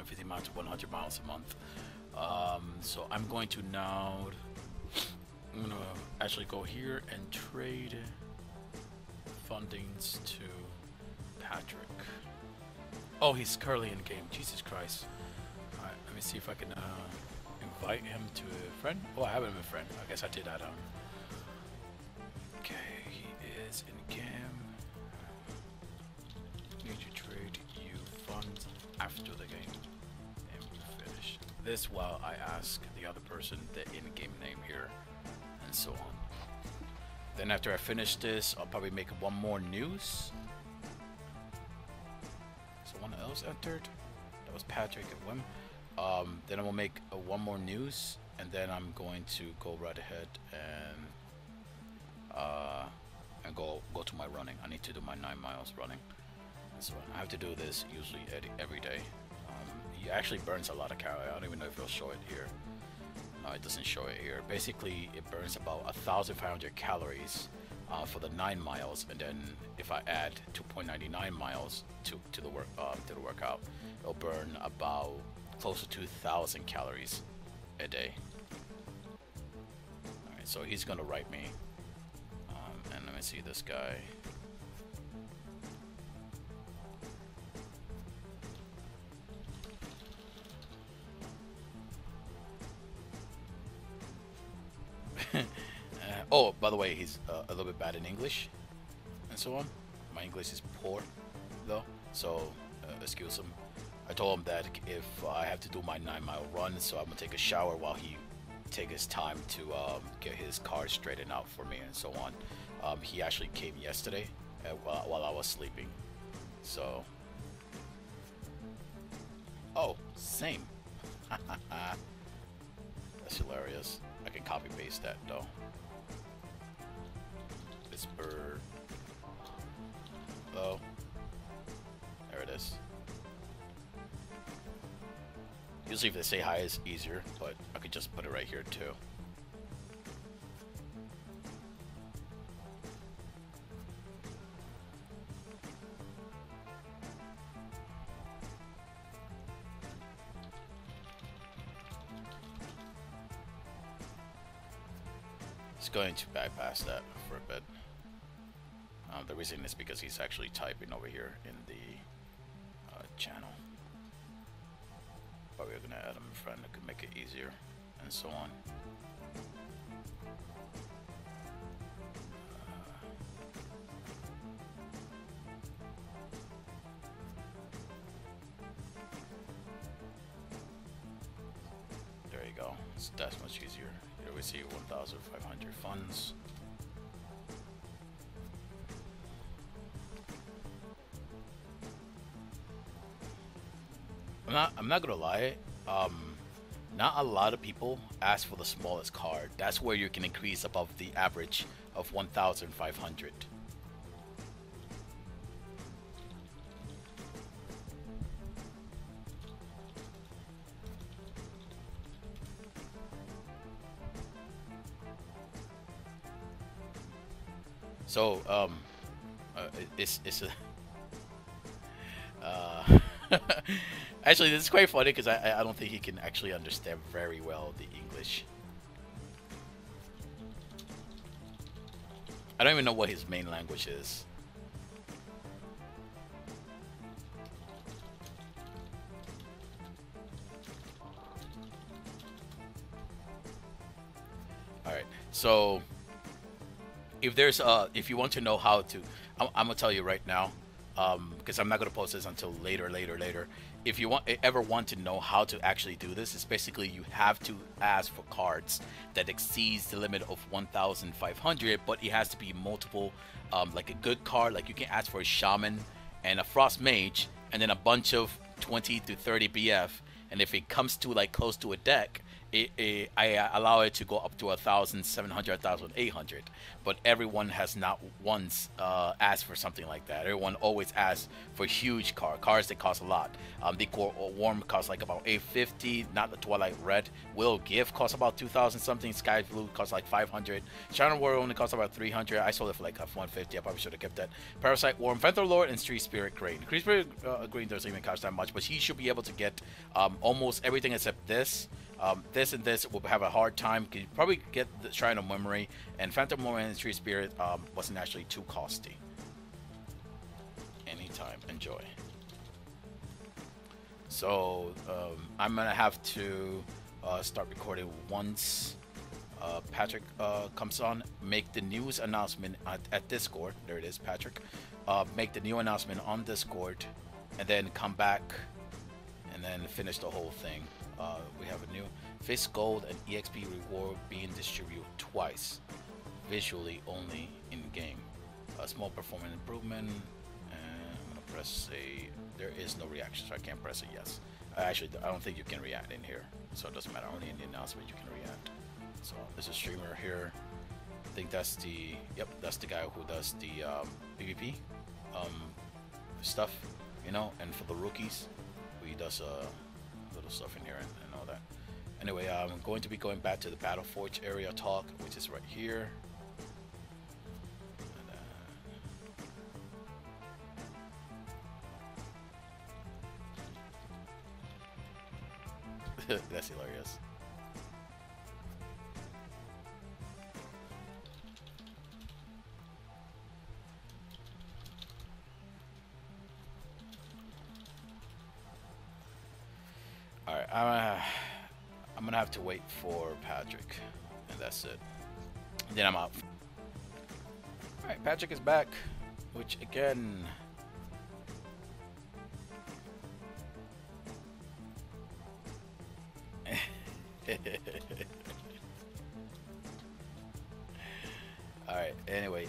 Speaker 1: 50 miles to 100 miles a month. So I'm going to now, I'm gonna actually go here and trade fundings to Patrick. Oh, he's currently in game. Jesus Christ. Alright, let me see if I can invite him to a friend. Oh, I have him a friend. I guess I did that. Okay, he is in game. Need to trade you funds after the game. This while I ask the other person the in-game name here, and so on. Then after I finish this, I'll probably make one more news. Someone else entered. That was Patrick and Wim. Then I will make one more news, and then I'm going to go right ahead and go to my running. I need to do my 9 miles running. So I have to do this usually every day. He actually burns a lot of calories. I don't even know if it'll show it here. No, it doesn't show it here. Basically, it burns about 1,500 calories for the 9 miles, and then if I add 2.99 miles to the workout, it'll burn about close to 2,000 calories a day. All right, so he's gonna write me, and let me see this guy. Oh, by the way, he's a little bit bad in English and so on. My English is poor, though, so excuse him. I told him that if I have to do my 9-mile run, so I'm gonna take a shower while he take his time to get his car straightened out for me and so on. He actually came yesterday while I was sleeping, so. Oh, same. That's hilarious. I can copy paste that though. This bird. Oh, there it is. Usually if they say hi is easier, but I could just put it right here too. Going to bypass that for a bit. The reason is because he's actually typing over here in the channel. But we're gonna add him a friend that could make it easier, and so on. go. That's much easier. Here we see 1,500 funds. I'm not gonna lie. Not a lot of people ask for the smallest card. That's where you can increase above the average of 1,500. So it's a actually, this is quite funny because I don't think he can actually understand very well the English. I don't even know what his main language is. All right, so if you want to know how to, I'm gonna tell you right now, because I'm not gonna post this until later. If you ever want to know how to actually do this, it's basically you have to ask for cards that exceeds the limit of 1,500, but it has to be multiple, like a good card. Like you can ask for a shaman and a frost mage, and then a bunch of 20 to 30 BF. And if it comes to like close to a deck, I allow it to go up to 1,700, 1,800. But everyone has not once asked for something like that. Everyone always asks for huge cars that cost a lot. The Core Worm costs like about 850. Not the Twilight Red. Will Give costs about 2,000 something. Sky Blue costs like 500. Shadow Warrior only costs about 300. I sold it for like 150. I probably should have kept that. Parasite Worm, Phantom Lord, and Street Spirit Green. Street Spirit Green doesn't even cost that much, but he should be able to get almost everything except this. This and this will have a hard time. You probably get the Shrine of Memory, and Phantom Lord and Tree Spirit wasn't actually too costly. Anytime, enjoy. So I'm gonna have to start recording once Patrick comes on. Make the news announcement at Discord. There it is, Patrick. Make the new announcement on Discord, and then come back, and then finish the whole thing. We have a new Face Gold and EXP reward being distributed twice, visually only in game. A small performance improvement, and I'm gonna press a. There is no reaction, so I can't press a yes. Actually, I don't think you can react in here, so it doesn't matter. Only in the announcement you can react. So there's a streamer here. I think that's the. Yep, that's the guy who does the PvP stuff, you know. And for the rookies, he does little stuff in here and all that. Anyway, I'm going to be going back to the Battle Forge area talk, which is right here. And, that's hilarious. Alright, I'm gonna have to wait for Patrick, and that's it. And then I'm out. Alright, Patrick is back, which again... Alright, anyway,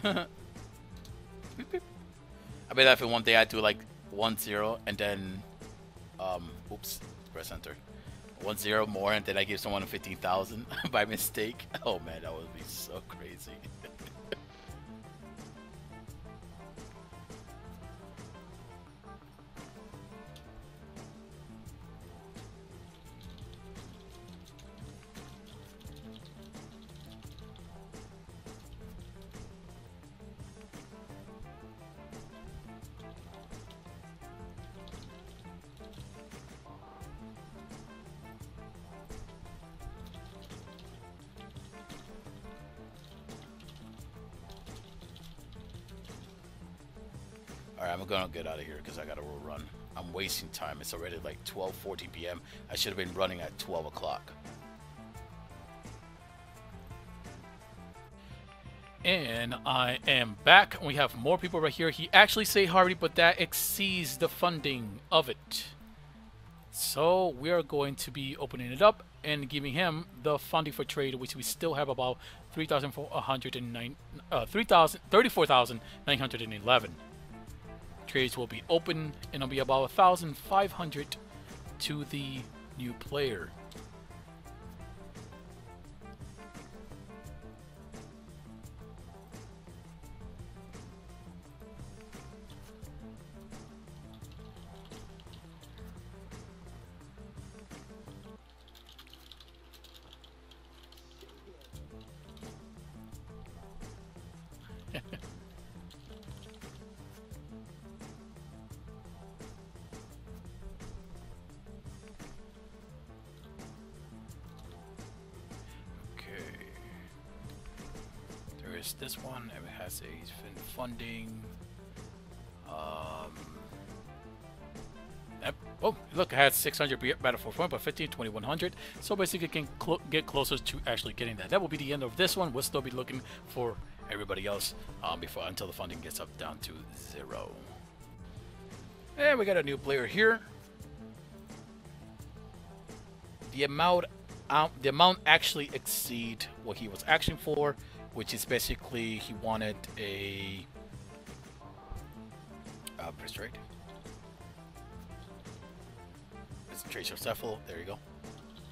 Speaker 1: I bet that for one day I do like 1-0 and then oops, press enter. 1-0 more and then I give someone a 15,000 by mistake. Oh man, that would be so crazy. Alright, I'm gonna get out of here because I gotta run. I'm wasting time. It's already like 12:40 p.m. I should have been running at 12 o'clock. And I am back. We have more people right here. He actually say Harvey, but that exceeds the funding of it. So we are going to be opening it up and giving him the funding for trade, which we still have about 34,911. Trades will be open and it'll be about 1,500 to the new player. There's this one. It has a funding. Oh, look, it has 600 Battlefield point, but 15, 2100. So basically, it can get closer to actually getting that. That will be the end of this one. We'll still be looking for everybody else until the funding gets up down to 0. And we got a new player here. The amount actually exceed what he was asking for, which is basically he wanted a press trade. It's Tracer Cephal. There you go.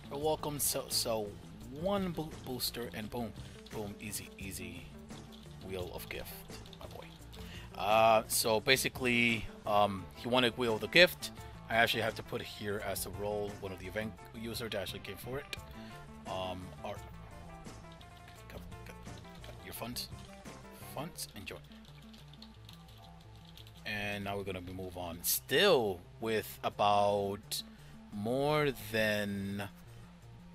Speaker 1: You're welcome. So one booster and boom, boom, easy wheel of gift, my boy. So basically, he wanted wheel of the gift. I actually have to put it here as a role, one of the event users that actually came for it. Art. Got your funds, enjoy. And now we're gonna move on. Still with about more than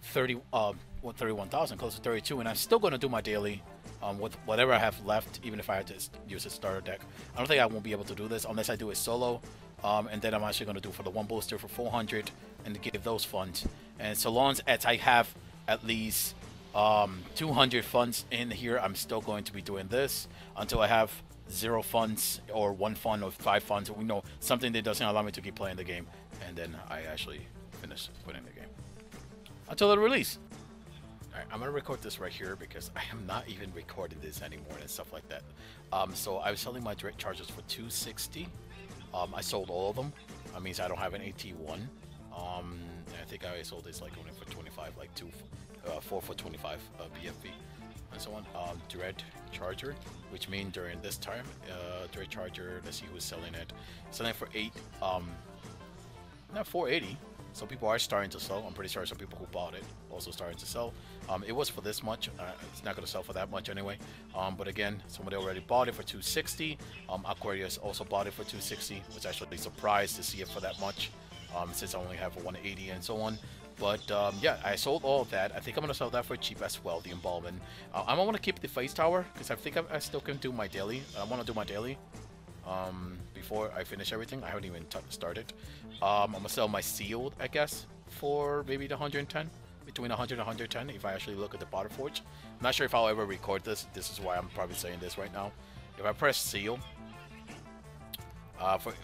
Speaker 1: 31,000, close to 32, and I'm still gonna do my daily. With whatever I have left, even if I had to use a starter deck. I don't think I won't be able to do this unless I do it solo. And then I'm actually going to do for the one booster for 400 and give those funds. And so long as I have at least 200 funds in here, I'm still going to be doing this until I have 0 funds or 1 fund or 5 funds. We know something that doesn't allow me to keep playing the game, and then I actually finish putting the game until the release. Alright, I'm gonna record this right here because I am not even recording this anymore and stuff like that. So I was selling my direct charges for 260. I sold all of them. That means I don't have an AT1. I think I sold this like only for 25, like 4 for 25 BFB and so on. Dread Charger, which means during this time, Dread Charger, let's see who's selling it. Selling it for 8, not 480. So people are starting to sell. I'm pretty sure some people who bought it also starting to sell. It was for this much. It's not going to sell for that much anyway. But again, somebody already bought it for 260. Aquarius also bought it for 260. Was actually surprised to see it for that much, since I only have a 180 and so on. But yeah, I sold all of that. I think I'm going to sell that for cheap as well, the Embalmment. I want to keep the Phase Tower because I think I still can do my daily. I want to do my daily. Before I finish everything. I haven't even started. I'm gonna sell my sealed, I guess, for maybe the 110, between 100 and 110 if I actually look at the Potter Forge. I'm not sure if I'll ever record this. This is why I'm probably saying this right now. If I press seal,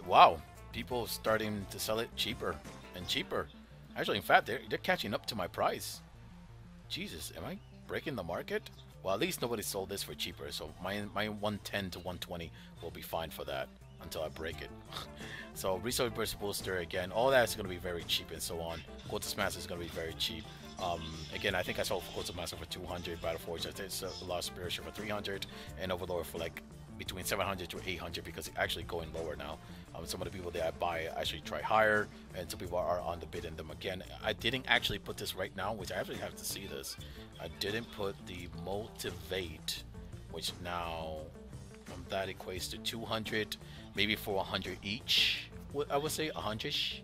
Speaker 1: wow, people starting to sell it cheaper and cheaper. Actually, in fact, they're catching up to my price. Jesus, am I breaking the market? Well, at least nobody sold this for cheaper, so my 110 to 120 will be fine for that until I break it. So Resource Burst Booster, again, all that is going to be very cheap and so on. Cultist Master is going to be very cheap. Again, I think I sold Cultist Master for 200, Battle Forge, I think Lost Spiritual for 300, and Overlord for like between 700 to 800 because it's actually going lower now. Some of the people that I buy actually try higher, and some people are on the bid in them again. I didn't actually put this right now, which I actually have to see this. I didn't put the Motivate, which now that equates to 200, maybe for 100 each. I would say 100-ish.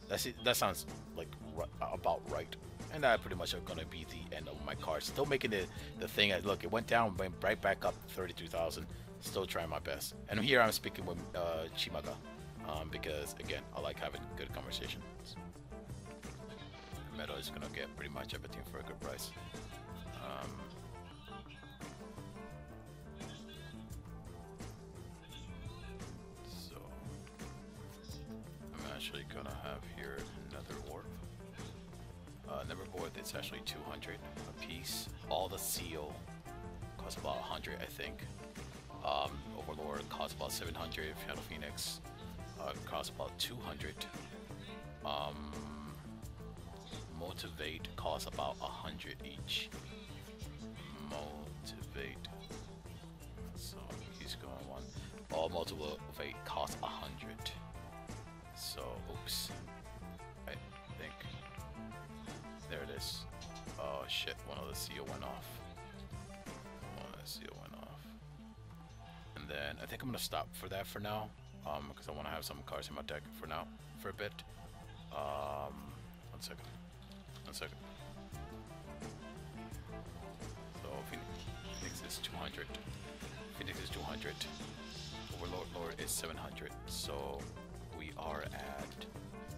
Speaker 1: That's it. That sounds like about right. And that pretty much are gonna be the end of my cards. Still making the thing. Look, it went down, went right back up 32,000. Still trying my best. And here I'm speaking with Chimaga, because again, I like having good conversations. Metal is gonna get pretty much everything for a good price. actually gonna have here another warp. Neverboard, it's actually 200 a piece. All the seal costs about 100, I think. Overlord costs about 700. Shadow Phoenix costs about 200. Motivate costs about 100 each. Motivate. So he's going one. All motivate costs 100. So oops. I think there it is. Oh shit! One of the seal went off. One of the seal went off. And then I think I'm gonna stop for that for now. Because I want to have some cards in my deck for now for a bit. 1 second. 1 second. So Phoenix is 200. Phoenix is 200. Overlord is 700. So we are at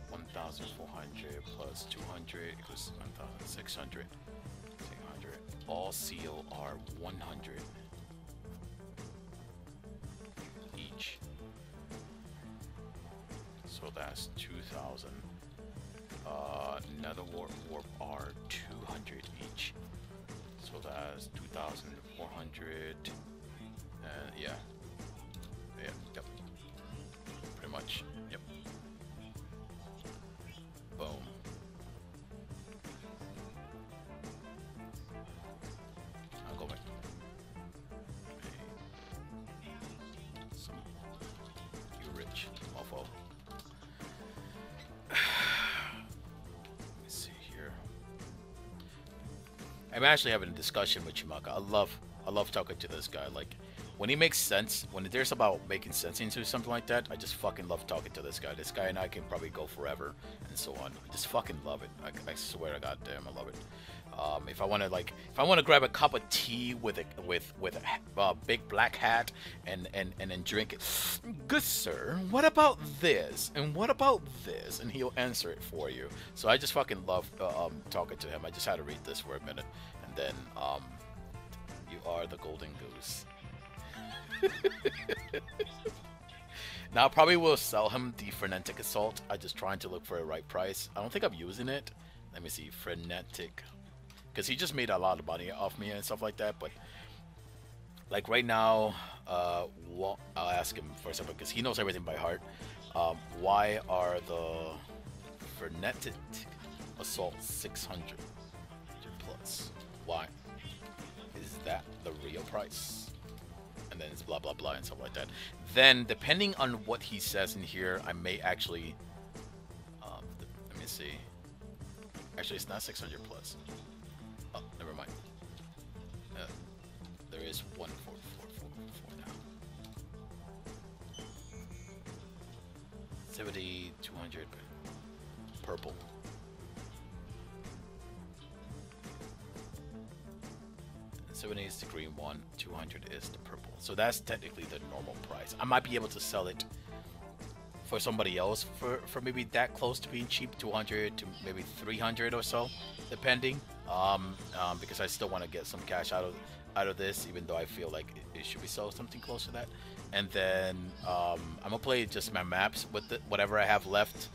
Speaker 1: 1,400 plus 200 equals 1,600. 600. All seal are 100 each. So that's 2,000. Another warp are 200 each. So that's 2,400. And yeah. Yeah, yep. Pretty much. Yep. Boom. I'll go back. Some you rich mofo. Let's see here. I'm actually having a discussion with Chimaka. I love talking to this guy. Like when he makes sense, when there's about making sense into something like that, I just fucking love talking to this guy. This guy and I can probably go forever and so on. I just fucking love it. I swear to God damn, I love it. If I want to grab a cup of tea with a big black hat and then drink it, good sir, what about this and what about this, and he'll answer it for you. So I just fucking love talking to him. I just had to read this for a minute, and then you are the golden goose. Now I probably will sell him the Frenetic Assault. I'm just trying to look for a right price. I don't think I'm using it. Let me see, Frenetic, because he just made a lot of money off me and stuff like that. But like right now, I'll ask him for something because he knows everything by heart. Why are the Frenetic Assault 600 plus? Why is that the real price? And then it's blah blah blah and stuff like that. Then depending on what he says in here, I may actually let me see. Actually, it's not 600 plus. Oh, never mind. There is 14444 now. 70, 200 purple. 70 is the green one, 200 is the purple. So that's technically the normal price. I might be able to sell it for somebody else for maybe that close to being cheap, 200 to maybe 300 or so, depending. Because I still want to get some cash out of this, even though I feel like it should be sold something close to that. And then I'm gonna play just my maps with whatever I have left,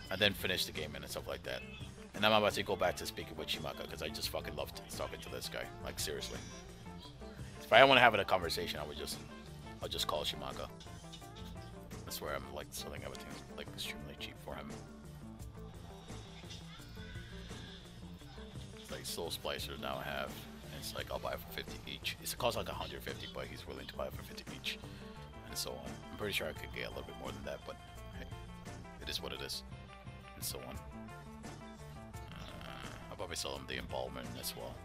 Speaker 1: and then finish the game and stuff like that. And I'm about to go back to speaking with Chimaka because I just fucking love talking to this guy. Like seriously. If I want to have a conversation, I'll just call Chimaka. I swear I'm like selling everything like extremely cheap for him. It's like Soul Splicer now have. And it's like I'll buy it for 50 each. It costs like 150, but he's willing to buy it for 50 each. And so on. I'm pretty sure I could get a little bit more than that, but hey, it is what it is. And so on. I'll probably sell him the involvement as well.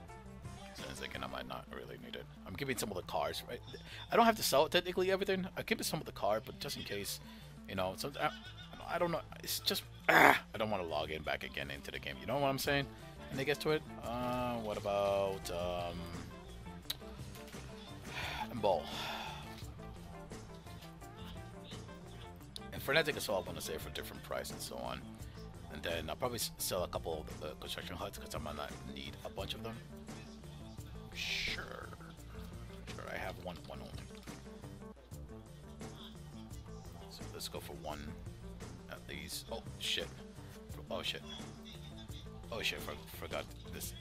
Speaker 1: So I was thinking I might not really need it. I'm keeping some of the cards, right? I don't have to sell technically everything. I keep some of the card, but just in case, you know. So I don't know. It's just I don't want to log in back again into the game. You know what I'm saying? And it gets to it. What about Ball? And Frenetic Assault, I'm gonna say for different price and so on. And then I'll probably sell a couple of the construction huts because I might not need a bunch of them. Sure, I have one only. So let's go for one, at least. Oh shit. Oh shit. Oh shit. Forgot this.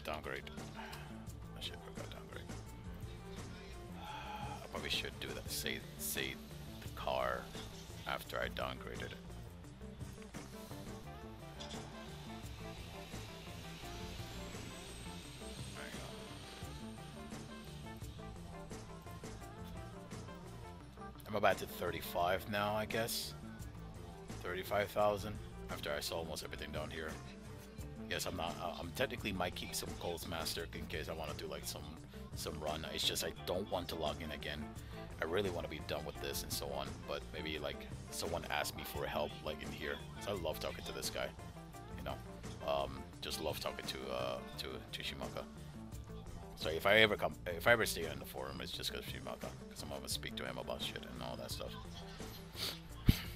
Speaker 1: Downgrade. Oh shit. Forgot downgrade. I probably should do that. Say the car after I downgraded it. I'm about to 35 now, I guess. 35,000 after I saw almost everything down here. Yes, I'm not. I'm technically might keep some Coles Master in case I want to do like some run. It's just I don't want to log in again. I really want to be done with this and so on. But maybe like someone asked me for help like in here. So I love talking to this guy. You know, just love talking to Shimaka. So if I ever stay on the forum, it's just because Shimaka, because I'm gonna speak to him about shit and all that stuff.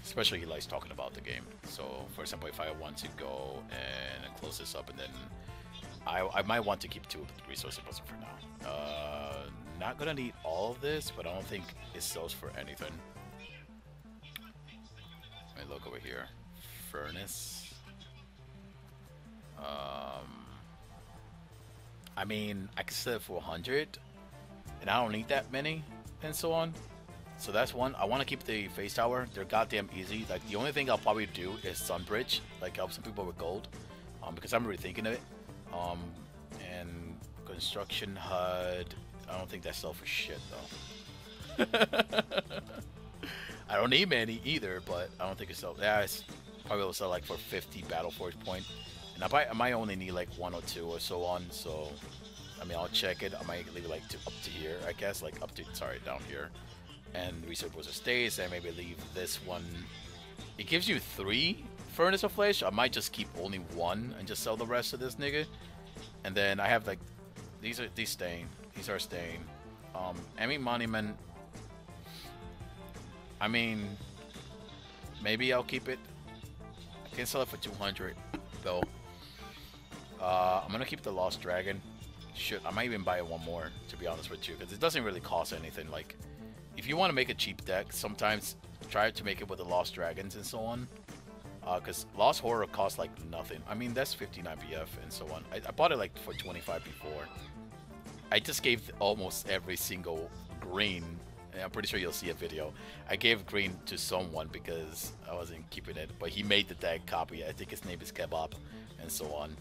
Speaker 1: Especially he likes talking about the game. So for example, if I want to go and close this up, and then I might want to keep 2 resource deposit for now. Not gonna need all of this, but I don't think it sells for anything. Let me look over here. Furnace. I mean, I can sell it for 100, and I don't need that many, and so on. So that's one. I want to keep the face tower. They're goddamn easy. Like the only thing I'll probably do is Sunbridge, like help some people with gold, because I'm really thinking of it. And construction HUD. I don't think that's sell for shit though. I don't need many either, but I don't think it's sell. Yeah, it's probably will sell like for 50 Battle Forge point. And I might only need like 1 or 2 or so on, so I mean I'll check it. I might leave it like up to here, I guess, like up to, sorry, down here. And research was a stays, and maybe leave this one. It gives you 3 Furnace of Flesh. I might just keep only 1 and just sell the rest of this nigga. And then I have like these staying. These are staying. Emmy Monument. I mean, maybe I'll keep it. I can sell it for 200 though. I'm gonna keep the Lost Dragon. Should I might even buy one more, to be honest with you, because it doesn't really cost anything. Like, if you want to make a cheap deck, sometimes try to make it with the Lost Dragons and so on. Because Lost Horror costs like nothing. I mean, that's 59 BF and so on. I bought it like for 25 before. I just gave almost every single green, and I'm pretty sure you'll see a video. I gave green to someone because I wasn't keeping it, but he made the deck copy. I think his name is Kebab and so on.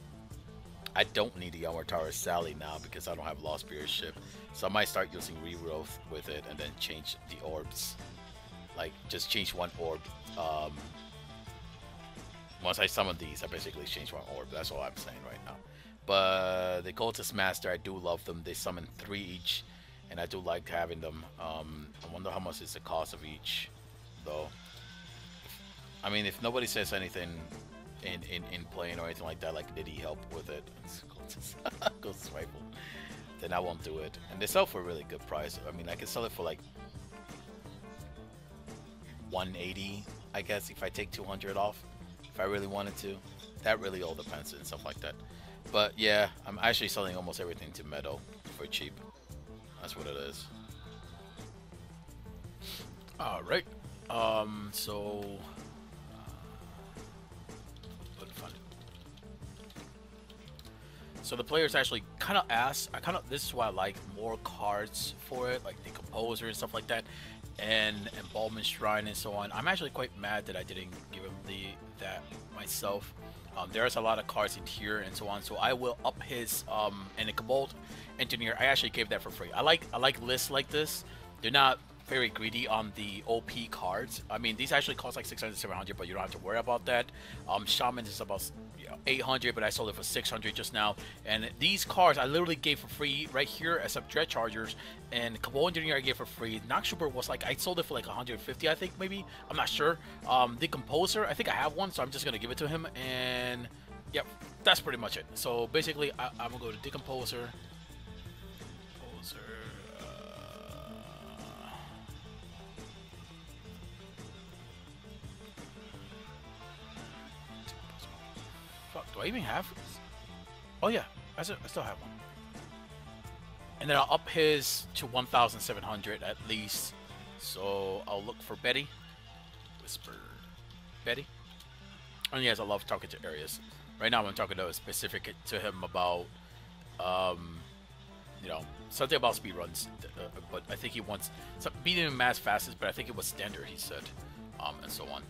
Speaker 1: I don't need the Yamurtara Sally now because I don't have Lost Spirit ship. So I might start using Regrowth with it and then change the orbs. Like, just change 1 orb. Once I summon these, I basically change 1 orb. That's all I'm saying right now. But the Cultist Master, I do love them. They summon 3 each, and I do like having them. I wonder how much is the cost of each, though. I mean, if nobody says anything in playing or anything like that, like did he help with it, Cultist Rifle, then I won't do it. And they sell for a really good price. I mean, I can sell it for like 180, I guess, if I take 200 off, if I really wanted to. That really all depends and stuff like that. But yeah, I'm actually selling almost everything to Meadow for cheap. That's what it is. All right. So So the players actually kind of asked, this is why I like more cards for it, like the Composer and stuff like that, and Embalmment Shrine and so on. I'm actually quite mad that I didn't give him that myself. There's a lot of cards in here and so on, so I will up his, and the Cobalt Engineer, I actually gave that for free. I like lists like this. They're not very greedy on the OP cards. I mean, these actually cost like 600, 700, but you don't have to worry about that. Shaman is about 800, but I sold it for 600 just now. And these cards I literally gave for free right here, except Dread Chargers and Cabal Engineer I gave for free. Nox Trooper was like, I sold it for like 150, I think, maybe. I'm not sure. The Composer, I think I have one, so I'm just gonna give it to him. And yep, that's pretty much it. So basically, I'm gonna go to Decomposer. Do I even have? Oh yeah, I still have one. And then I'll up his to 1,700 at least. So I'll look for Betty. Whisper. Betty? And yes, I love talking to Arius. Right now, I'm talking to specific to him about, um, you know, something about speed runs. But I think he wants beating him as fastest. But I think it was standard. He said, and so on.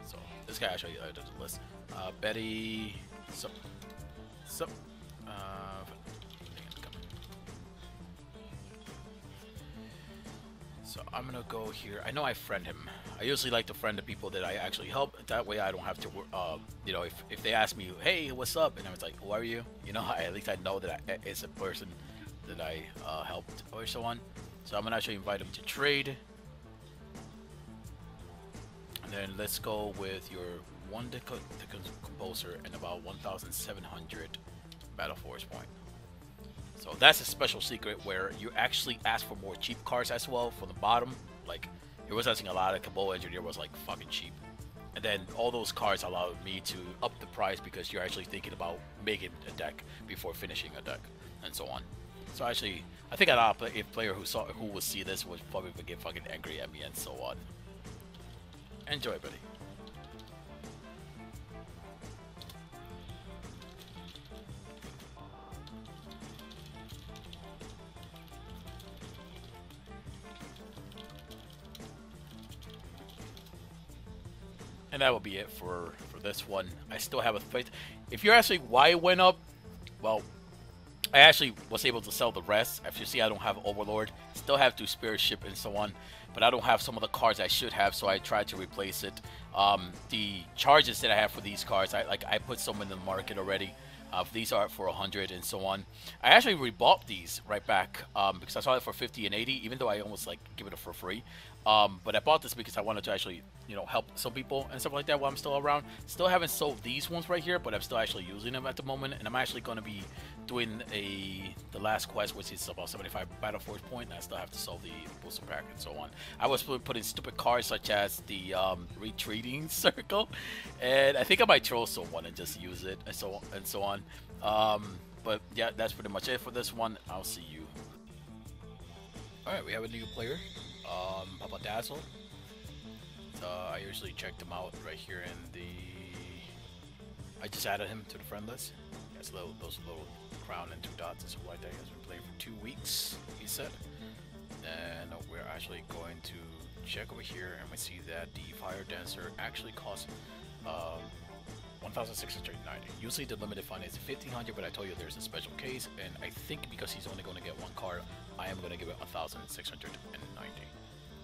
Speaker 1: So this guy actually did the list. Betty, sup. So I'm gonna go here. I know I friend him. I usually like to friend the people that I actually help. That way I don't have to, you know, if they ask me, hey, what's up? And I was like, who are you? You know, at least I know that it's a person that I helped or so on. So I'm gonna actually invite him to trade. And then let's go with your one composer and about 1,700 battle force point. So that's a special secret where you actually ask for more cheap cards as well from the bottom. Like, it was asking a lot of Cabal Engineer was like fucking cheap. And then all those cards allowed me to up the price because you're actually thinking about making a deck before finishing a deck and so on. So actually, I think a lot of player who will see this would probably get fucking angry at me and so on. Enjoy, buddy. And that will be it for this one. I still have a fight. If you're asking why it went up, well, I actually was able to sell the rest. As you see, I don't have Overlord. Still have 2 Spirit Ship and so on. But I don't have some of the cards I should have, so I tried to replace it. The charges that I have for these cards, I put some in the market already. These are for 100 and so on. I actually rebought these right back because I saw it for 50 and 80, even though I almost like give it for free. But I bought this because I wanted to actually, you know, help some people and stuff like that while I'm still around. Still haven't sold these ones right here, but I'm still actually using them at the moment. And I'm actually going to be doing the last quest, which is about 75 battle force point. And I still have to solve the booster pack and so on. I was putting stupid cards such as the retreating circle, and I think I might throw someone and just use it and so on. But yeah, that's pretty much it for this one. I'll see you. All right, we have a new player. Papa Dazzle. I usually check them out right here in the. I just added him to the friend list. He has those little crown and 2 dots and stuff like that. He has been playing for 2 weeks, he said. And we're actually going to check over here, and we see that the Fire Dancer actually costs 1,690. Usually the limited fund is 1,500, but I told you there's a special case, and I think because he's only going to get 1 card, I am going to give it 1,690.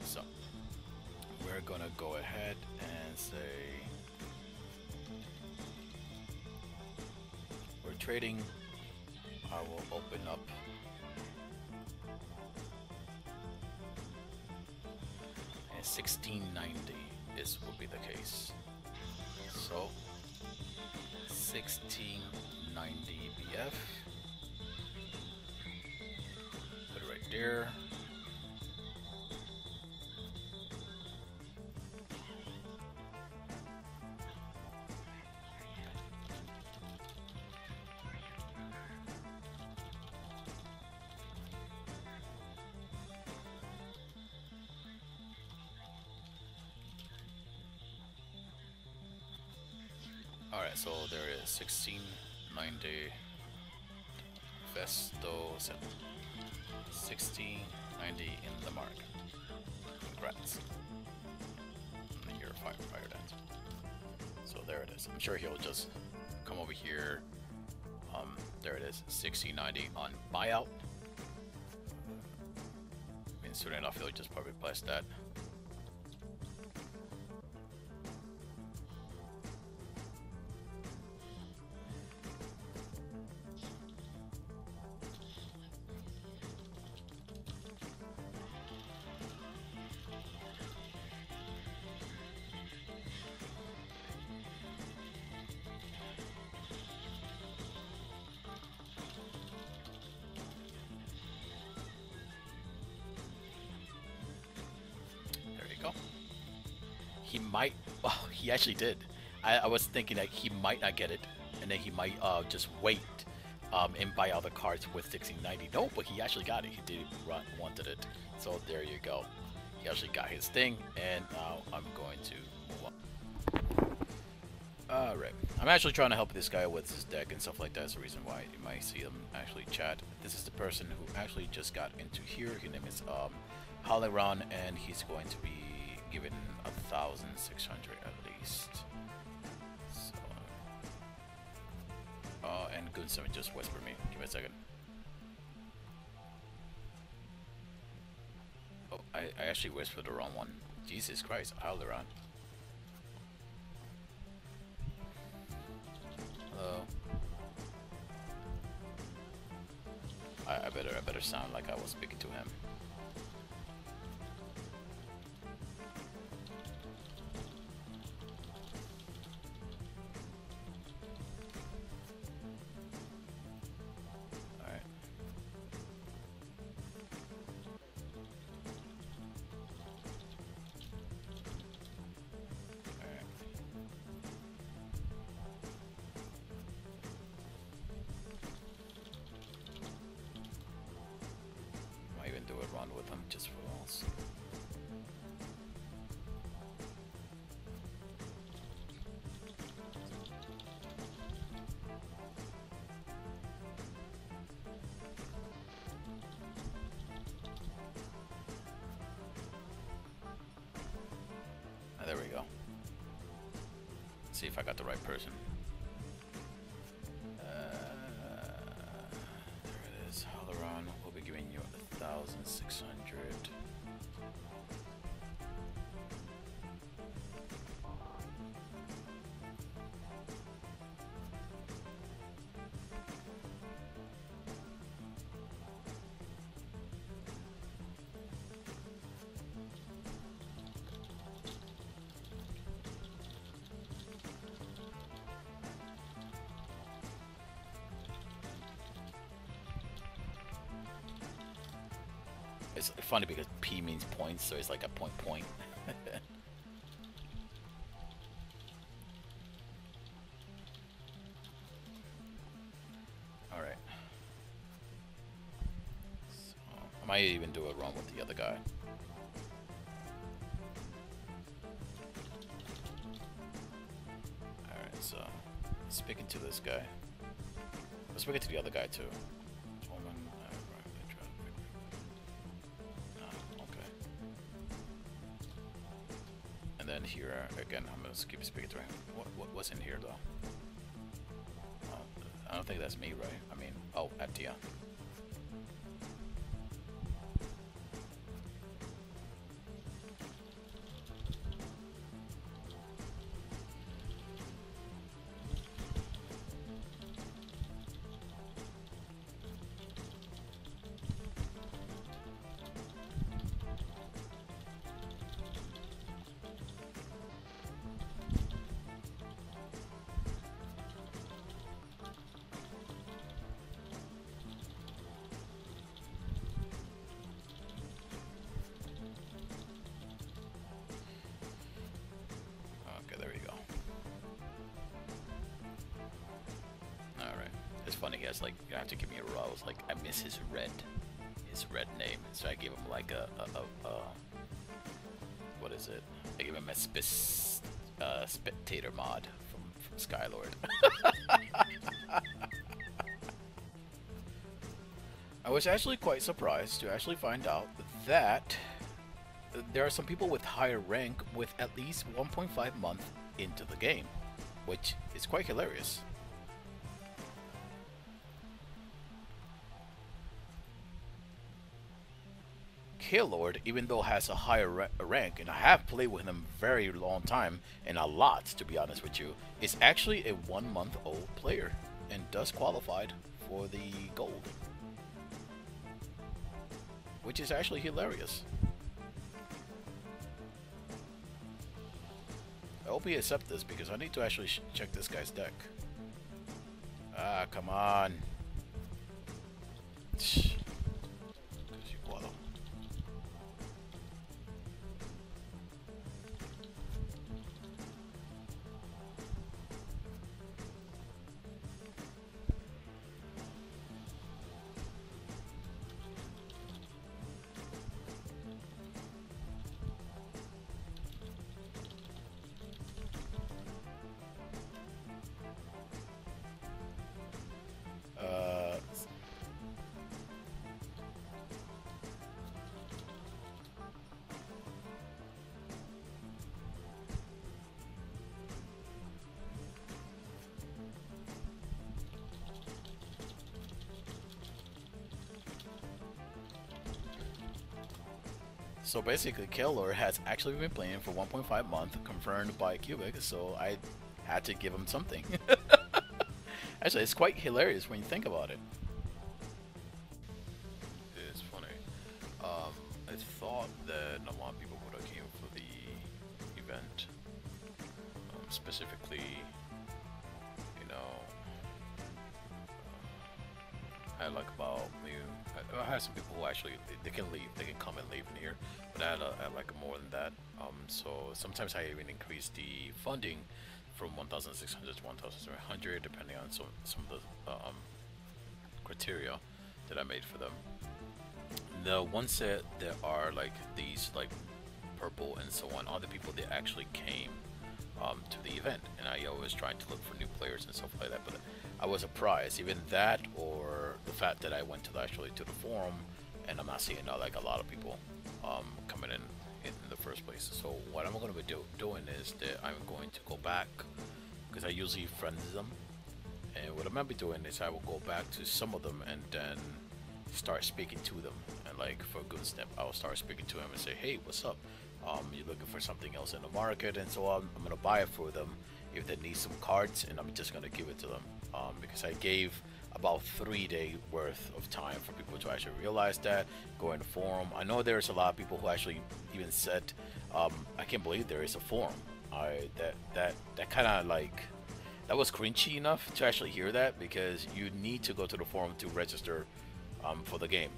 Speaker 1: So we're going to go ahead and say we're trading. I will open up and 1690 would be the case. So 1690 BF. Put it right there. Alright, so there is 1690 Vesto 1690 in the mark. Congrats. And you're a fire dancer. So there it is. I'm sure he'll just come over here. There it is, 1690 on buyout. I mean, soon enough he'll just probably replace that. He might. Well, he actually did. I was thinking that he might not get it, and then he might just wait and buy other cards with 1690. No, but he actually got it. He did wanted it. So there you go. He actually got his thing, and now I'm going to move on. Alright. I'm actually trying to help this guy with his deck and stuff like that. That's the reason why you might see him actually chat. This is the person who actually just got into here. His name is Halaran, and he's going to be given 1,600 at least. So, and Gunsum just whispered me. Give me a second. Oh, I actually whispered the wrong one. Jesus Christ, Halaran. Hello. I better sound like I was speaking to him. Alright. Alright. Might even do a run with him just for once. There we go. Let's see if I got the right person. There it is. Halaran will be giving you 1,600. It's funny because P means points, so it's like a point. Alright. So, I might even do a run with the other guy. Alright, so speaking to this guy. I'm speaking to the other guy too. And then here again, I'm gonna keep speaking to him. What's in here though? I don't think that's me, right? I mean, oh, Aptia. Funny, he has like, you have to give me a roll. I was like, I miss his red name, so I gave him like a what is it? I gave him a spectator mod from Skylord. I was actually quite surprised to actually find out that there are some people with higher rank with at least 1.5 months into the game, which is quite hilarious. Lord, even though has a higher rank, and I have played with him very long time and a lot, to be honest with you, is actually a 1-month-old player and does qualified for the gold, which is actually hilarious. I hope he accepts this because I need to actually check this guy's deck. Ah, come on. So basically, Keller has actually been playing for 1.5 months, confirmed by Cubic. So I had to give him something. Actually, it's quite hilarious when you think about it. It's funny. I thought that a lot of people would have came for the event, specifically, you know, I had like about maybe I had some people who actually they can leave, they can come and leave in here, but I had like more than that. So sometimes I even increase the funding from 1,600 to 1,300, depending on some of the criteria that I made for them. The ones that are like these, like purple and so on, are the people that actually came to the event, and I always trying to look for new players and stuff like that. But I was surprised, even that, or the fact that I went to actually to the forum, and I'm not seeing like a lot of people coming in the first place. So what I'm going to be doing is that I'm going to go back, because I usually friend them, and what I'm going to be doing is I will go back to some of them and then start speaking to them. And like for a good step, I'll start speaking to them and say, hey, what's up? You're looking for something else in the market, and so on. I'm gonna buy it for them if they need some cards, and I'm just gonna give it to them, because I gave about 3 day worth of time for people to actually realize that, go in the forum. I know there's a lot of people who actually even said, I can't believe there is a forum. That kind of like, that was cringy enough to actually hear that, because you need to go to the forum to register for the game.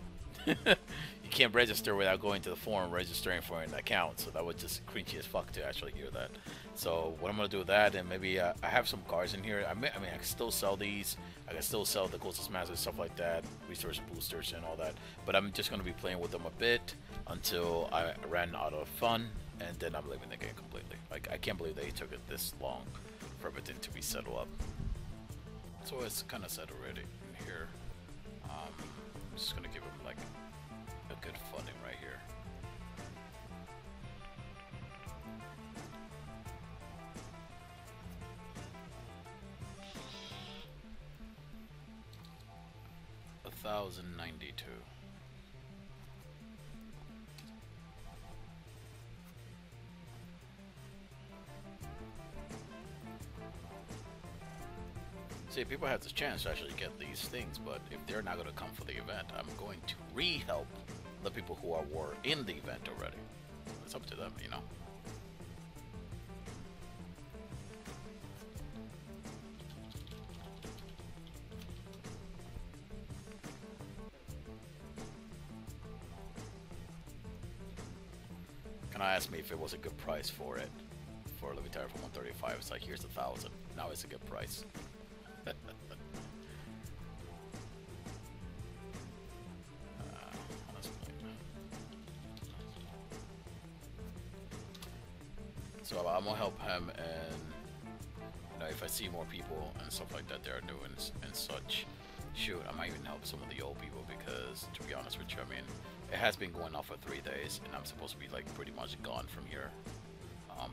Speaker 1: You can't register without going to the forum registering for an account, so that was just cringy as fuck to actually hear that. So what I'm gonna do with that, and maybe I have some cards in here. I mean I can still sell these. I can still sell the Ghost of Masters, stuff like that, resource boosters and all that. But I'm just gonna be playing with them a bit until I ran out of fun, and then I'm leaving the game completely. Like, I can't believe they took it this long for everything to be settled up. So it's kind of set already in here. I'm just gonna give them like a good funding right here. $1,092. See, people have this chance to actually get these things, but if they're not going to come for the event, I'm going to re-help the people who were in the event already. It's up to them, you know. Can I ask me if it was a good price for it? For Levitaire for 135, it's like, here's 1,000. Now it's a good price. So I'm gonna help him, and you know, if I see more people and stuff like that, they're new and such, shoot, I might even help some of the old people, because to be honest with you, I mean, it has been going on for 3 days, and I'm supposed to be like pretty much gone from here.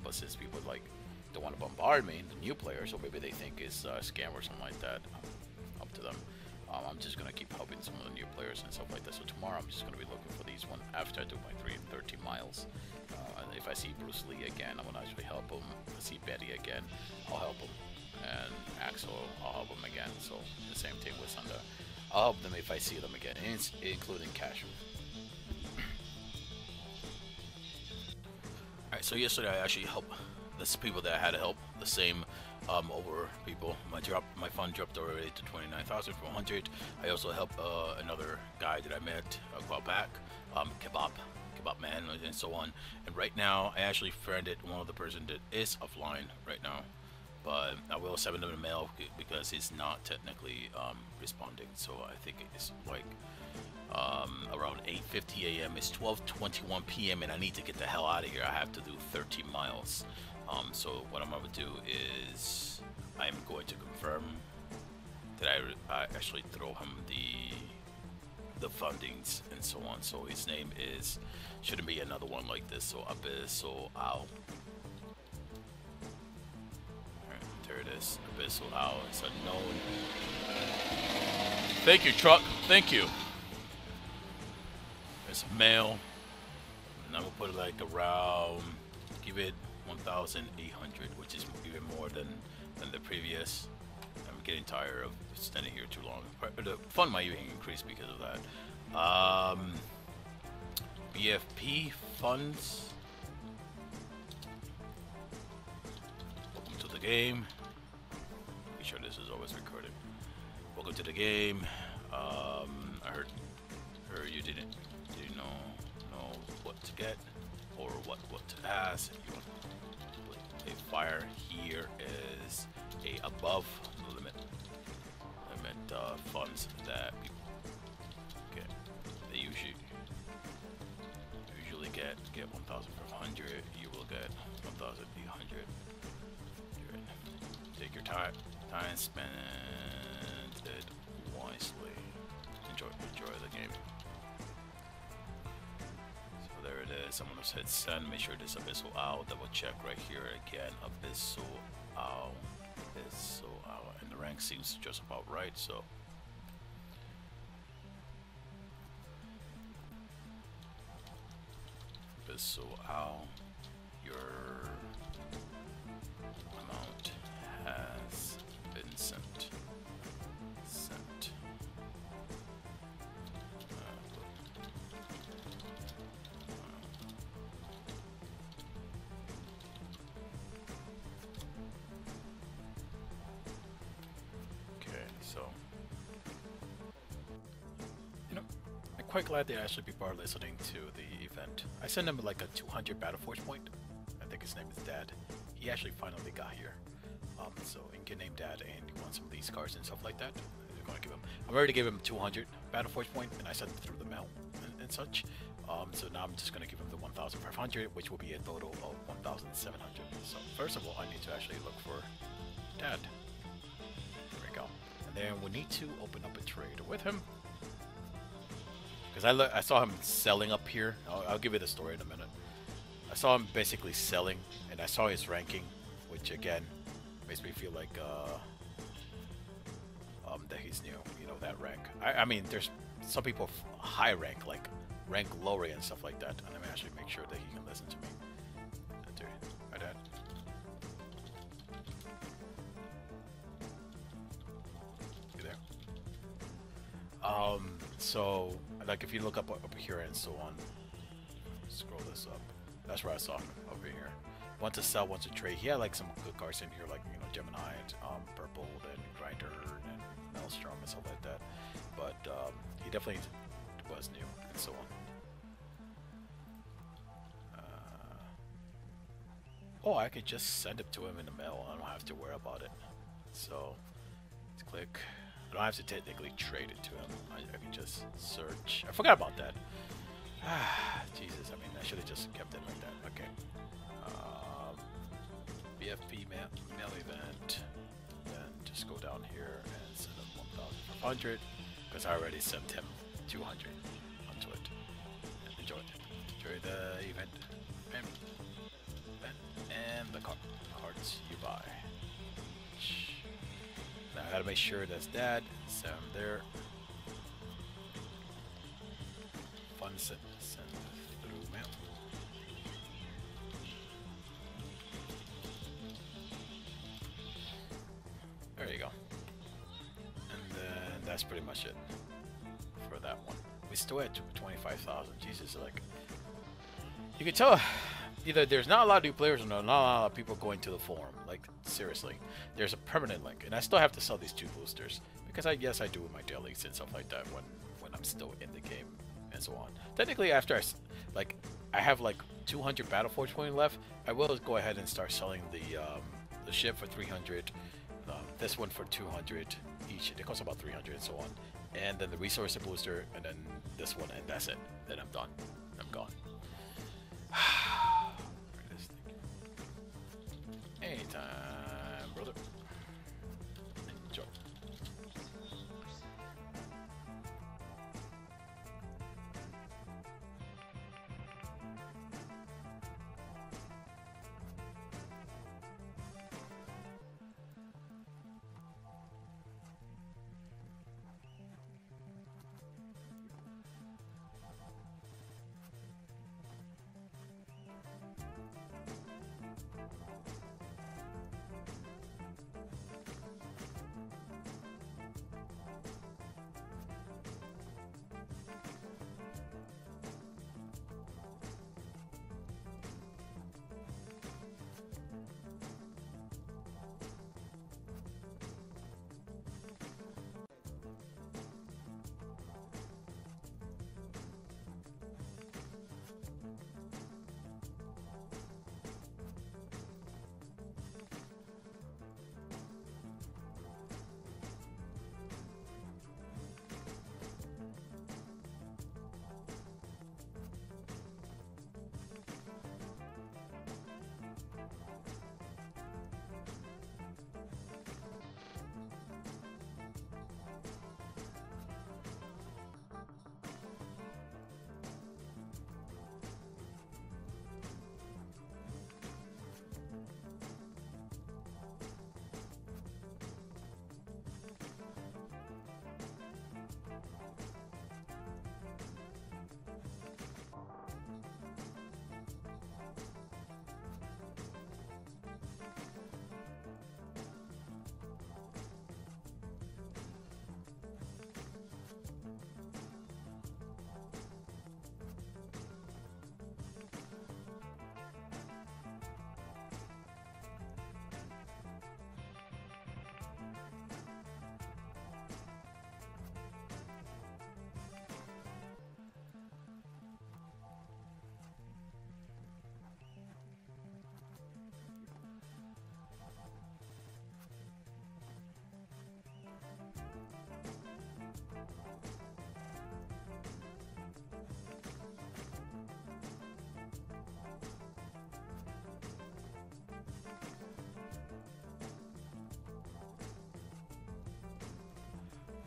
Speaker 1: But since people like don't want to bombard me, the new players, or maybe they think it's a scam or something like that, up to them. I'm just gonna keep helping some of the new players and stuff like that. So tomorrow I'm just gonna be looking for these one after I do my 13 miles. If I see Bruce Lee again, I'm gonna actually help him. If I see Betty again, I'll help him. And Axel, I'll help him again. So the same thing with Sunday. I'll help them if I see them again, including Cashew. Alright, so yesterday I actually helped the people that I had to help. The same over people. My fund dropped already to 29,400. I also helped another guy that I met a while back, Kebab Man and so on. And right now I actually friended one of the person that is offline right now, but I will send him a mail because he's not technically responding. So I think it's like around 8:50 a.m. It's 12:21 p.m. and I need to get the hell out of here. I have to do 13 miles. So what I'm going to do is I'm going to confirm that I actually throw him the fundings and so on. So his name is, shouldn't be another one like this. So Abyssal Owl. Alright, there it is. Abyssal Owl. It's a known. Thank you, truck. Thank you. There's a male, And I'm gonna put it like around, give it 1,800, which is even more than the previous. I'm getting tired of standing here too long. The fun might even increase because of that. BFP funds. Welcome to the game. Make sure this is always recorded. Welcome to the game. I heard you didn't know what to get or what to ask. You want a fire here is a above limit funds that people get. They usually get 1,500. You will get 1,800. Take your time spend it wisely. Enjoy the game. So there it is. I'm gonna hit send. Make sure this Abyssal Owl. Double check right here again. Abyssal Owl. And the rank seems just about right. So Abyssal Owl, your amount has been sent. So, I'm quite glad they actually people are listening to the event. I sent him like a 200 Battle Forge point. I think his name is Dad. He actually finally got here. So you can name Dad and you want some of these cards and stuff like that. I'm gonna give him. I already gave him 200 Battle Forge point, and I sent it through the mail and such. So now I'm just gonna give him the 1,500, which will be a total of 1,700. So first of all, I need to actually look for Dad. There we go. Then we need to open up a trade with him, because I saw him selling up here. I'll give you the story in a minute. I saw him basically selling, and I saw his ranking, which again makes me feel like that he's new. You know, that rank. I mean, there's some people high rank, like rank Lori and stuff like that, and I'm actually make sure that he can listen to me. My dad. So like if you look up here and so on, scroll this up. That's where I saw him over here. Want to sell, want to trade. He had like some good cards in here, like Gemini and Purple and Grinder and Maelstrom and stuff like that. But he definitely was new and so on. Oh, I could just send it to him in the mail. I don't have to worry about it. So let's click. I don't have to technically trade it to him. I can just search. I forgot about that. Jesus, I mean, I should have just kept it like that. Okay. BFP mail event. Then just go down here and send him 1,500 because I already sent him 200 onto it. Enjoy it. Enjoy the event. And the cards you buy. Now I gotta make sure that's Dad. Send him there. Fun send through mail. There you go. And then that's pretty much it for that one. We still at 25,000. Jesus, like you can tell. Either there's not a lot of new players or not a lot of people going to the forum. Like, seriously. There's a permanent link. And I still have to sell these 2 boosters. Because I guess I do with my dailies and stuff like that when I'm still in the game and so on. Technically, after I have like 200 Battle Forge points left, I will go ahead and start selling the ship for 300. This one for 200 each. It costs about 300 and so on. And then the resource booster, and then this one, and that's it. Then I'm done. I'm gone. Anytime, brother. Enjoy.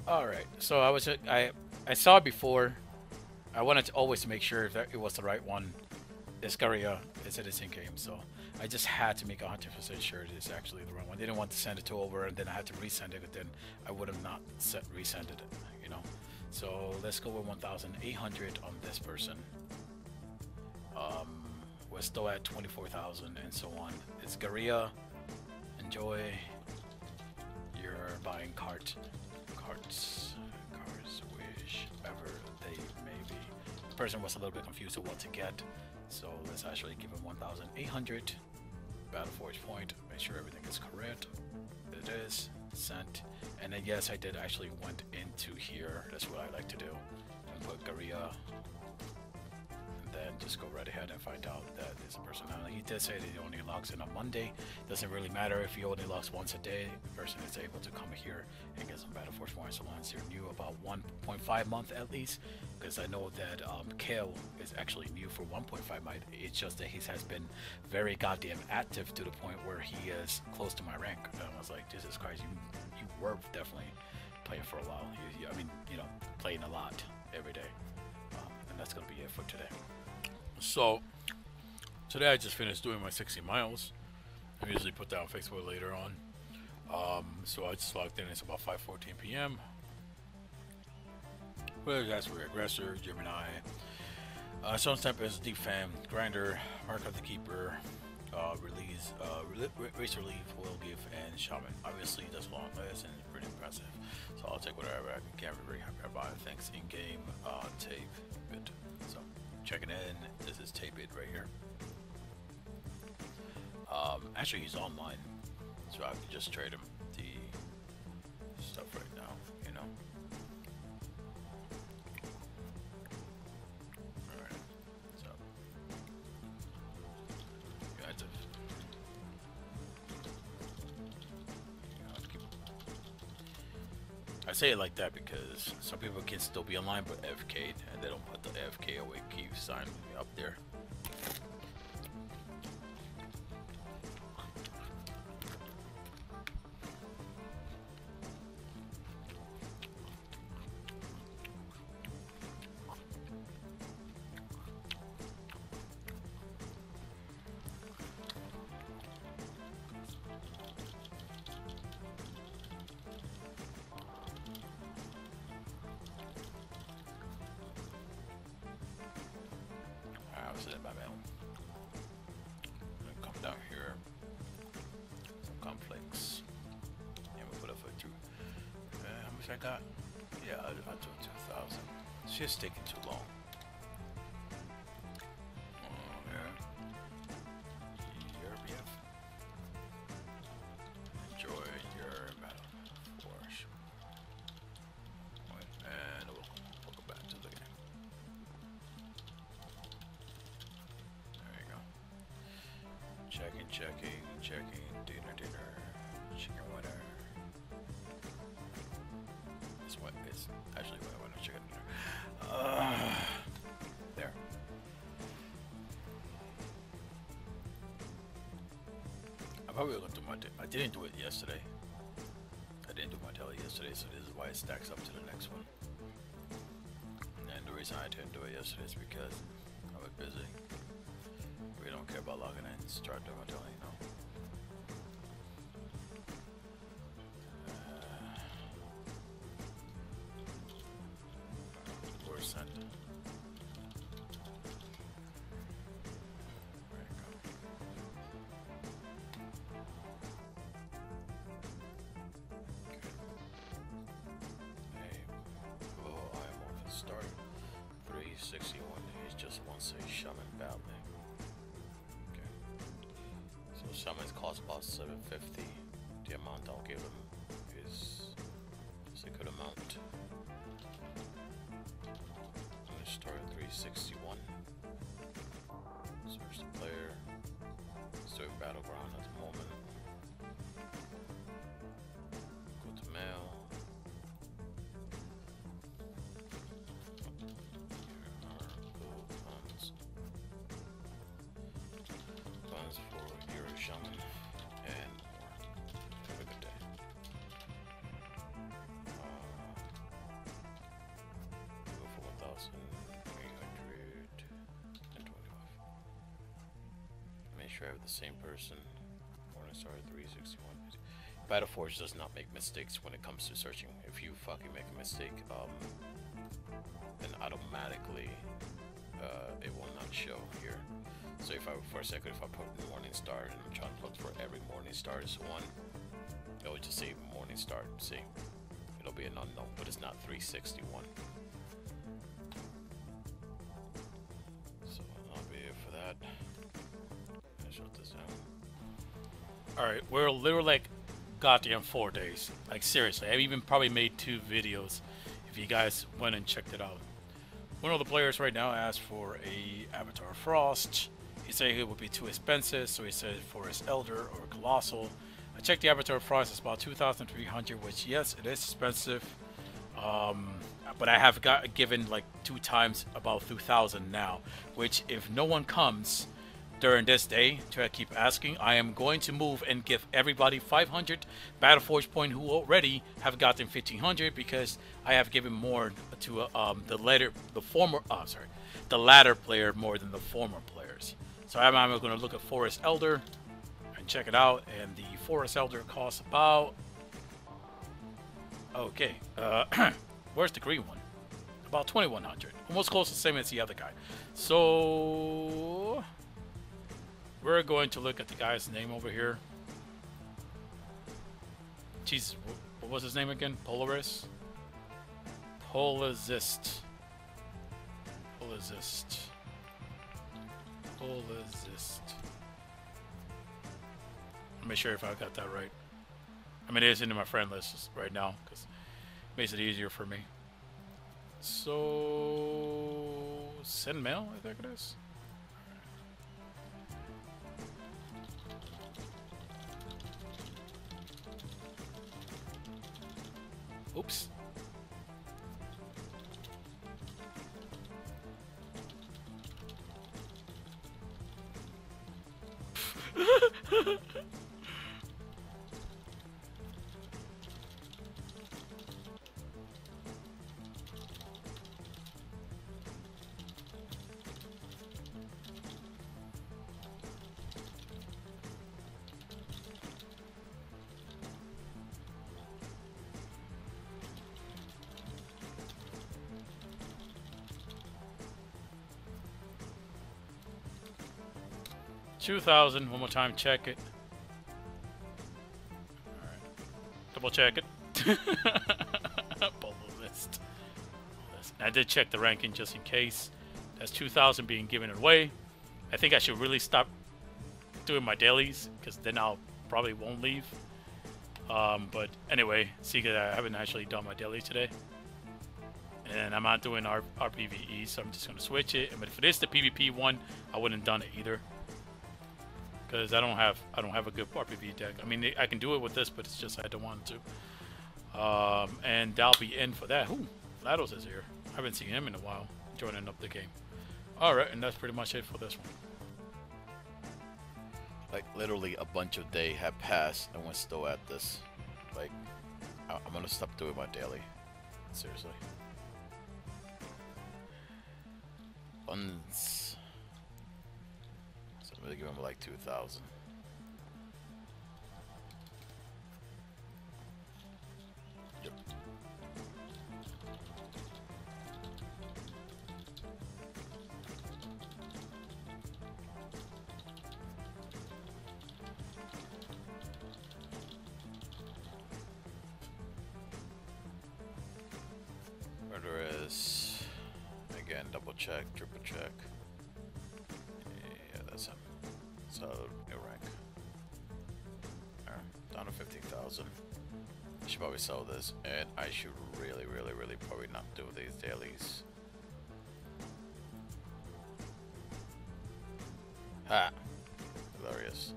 Speaker 1: All right. So I saw it before. I wanted to always make sure that it was the right one. Iscaria is it is in game, so I just had to make 100% sure it is actually the wrong one. I didn't want to send it to over and then I had to resend it, but then I would have not resended it, you know. So let's go with 1,800 on this person. We're still at 24,000 and so on. It's Garia. Enjoy your buying carts, whichever they may be. The person was a little bit confused of what to get, so let's actually give him 1,800. Battleforge point. Make sure everything is correct. It is sent, and then yes, I did actually went into here. That's what I like to do, and put Garia. Then just go right ahead and find out that it's a personality. He did say that he only logs in on Monday. Doesn't really matter if he only logs once a day. The person is able to come here and get some Battleforce points so long as you're new about 1.5 month at least. Because I know that Kale is actually new for 1.5 month. It's just that he has been very goddamn active to the point where he is close to my rank. And I was like, Jesus Christ, you were definitely playing for a while. I mean, you know, playing a lot every day. And that's gonna be it for today. So today I just finished doing my 60 miles. I usually put that on Facebook later on. So I just logged in. It's about 5:14 p.m. Well, that's for Aggressor, Gemini. Sun Step is Deep Fam, Grinder, Mark of the Keeper, Release, Race Relief, Will Give, and Shaman. Obviously, that's long list and pretty impressive. So I'll take whatever I can very happy about it. Thanks in game tape bit. So checking in. This is tape it right here. Actually, he's online, so I can just trade him the stuff right now. You know. All right. So you have to. I say it like that because some people can still be online but AFK'd, and they don't put the AFK away key sign up there. Come down here, some conflicts, and we'll put a foot through. How much I got? Yeah, I'll do 2,000. It's just taking too long. Enjoy your battle force. And we'll go back to the game. Checking, dinner, chicken winner. It's what it's actually what I want to chicken dinner. There. I probably looked at my I didn't do it yesterday. I didn't do my tally yesterday, so this is why it stacks up to the next one. And the reason I didn't do it yesterday is because I was busy. We don't care about logging in, start doing my tally, you know. We're sent. There you go. Okay. Hey, hello, I am on the start. 361 days, just wants a shaman battling. Shaman's cost about 750. The amount I'll give him is a good amount. I'm gonna start at 361. Search the player. Start battleground at the moment. Go to mail. Here are gold funds. Funds for your shaman and more. Have a good day.
Speaker 2: sure I have the same person. Morningstar 361. Battle Forge does not make mistakes when it comes to searching. If you fucking make a mistake, then automatically it will not show here. So if I, for a second, if I put Morningstar and I'm trying to look for every Morningstar's one, it will just say Morningstar. See, it'll be an unknown, but it's not 361. So that'll be it for that. I shut this down.
Speaker 1: Alright, we're literally like goddamn 4 days. Like seriously, I've even probably made 2 videos if you guys went and checked it out. One of the players right now asked for a Avatar Frost. He said it would be too expensive, so he said Forest Elder or Colossal. I checked the Avatar Frost, it's about 2,300, which yes, it is expensive. But I have given like 2 times about 2,000 now, which if no one comes during this day to keep asking, I am going to move and give everybody 500 Battleforge point who already have gotten 1,500, because I have given more to the latter player more than the former players. So I'm going to look at Forest Elder and check it out, and the Forest Elder costs about, okay, where's the green one? About 2,100, almost close to the same as the other guy. So we're going to look at the guy's name over here. Jeez, what was his name again? Polaris? Polizist. Polizist. Polizist. Let me sure if I got that right. I mean, it is into my friend list right now because it makes it easier for me. So, send mail, I think it is. Oops. $2,000. One more time, check it. All right. Double check it. Bolo list. I did check the ranking just in case. That's 2,000 being given away. I think I should really stop doing my dailies, because then I'll probably won't leave. But anyway, see that I haven't actually done my dailies today. And I'm not doing our PvE, so I'm just going to switch it. But if it is the PvP one, I wouldn't have done it either, because I don't have a good RPV deck. I mean, I can do it with this, but it's just I don't want to. And I'll be in for that. Ooh, Lados is here. I haven't seen him in a while, joining up the game. Alright, and that's pretty much it for this one.
Speaker 2: Like, literally a bunch of days have passed and we're still at this. Like, I'm gonna stop doing my daily. Seriously. Funds. So I'm gonna give him like 2,000. Yep. Murderous. Again, double check, triple check. Yeah, that's him. So, new rank. Alright, down to 15,000. I should probably sell this, and I should really probably not do these dailies. Ha! Hilarious.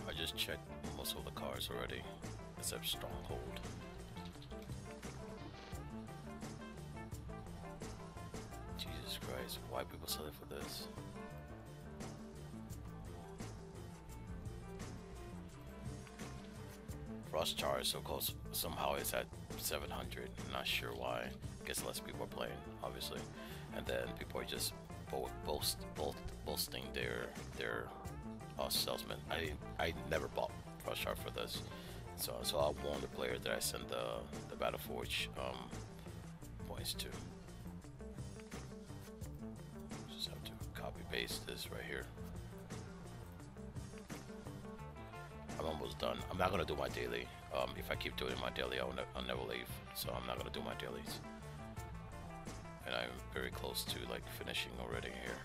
Speaker 2: I just checked most of the cars already, except Stronghold. Jesus Christ, why people sell it for this? Frost Char is so close, somehow it's at 700. I'm not sure why. Guess less people are playing, obviously. and then people are just boasting their salesman. I never bought Rush Hour for this, so I'll warn the player that I send the Battleforge points to. Just have to copy paste this right here. I'm almost done. I'm not gonna do my daily. If I keep doing my daily, I'll never leave. So I'm not gonna do my dailies. And I'm very close to like finishing already here.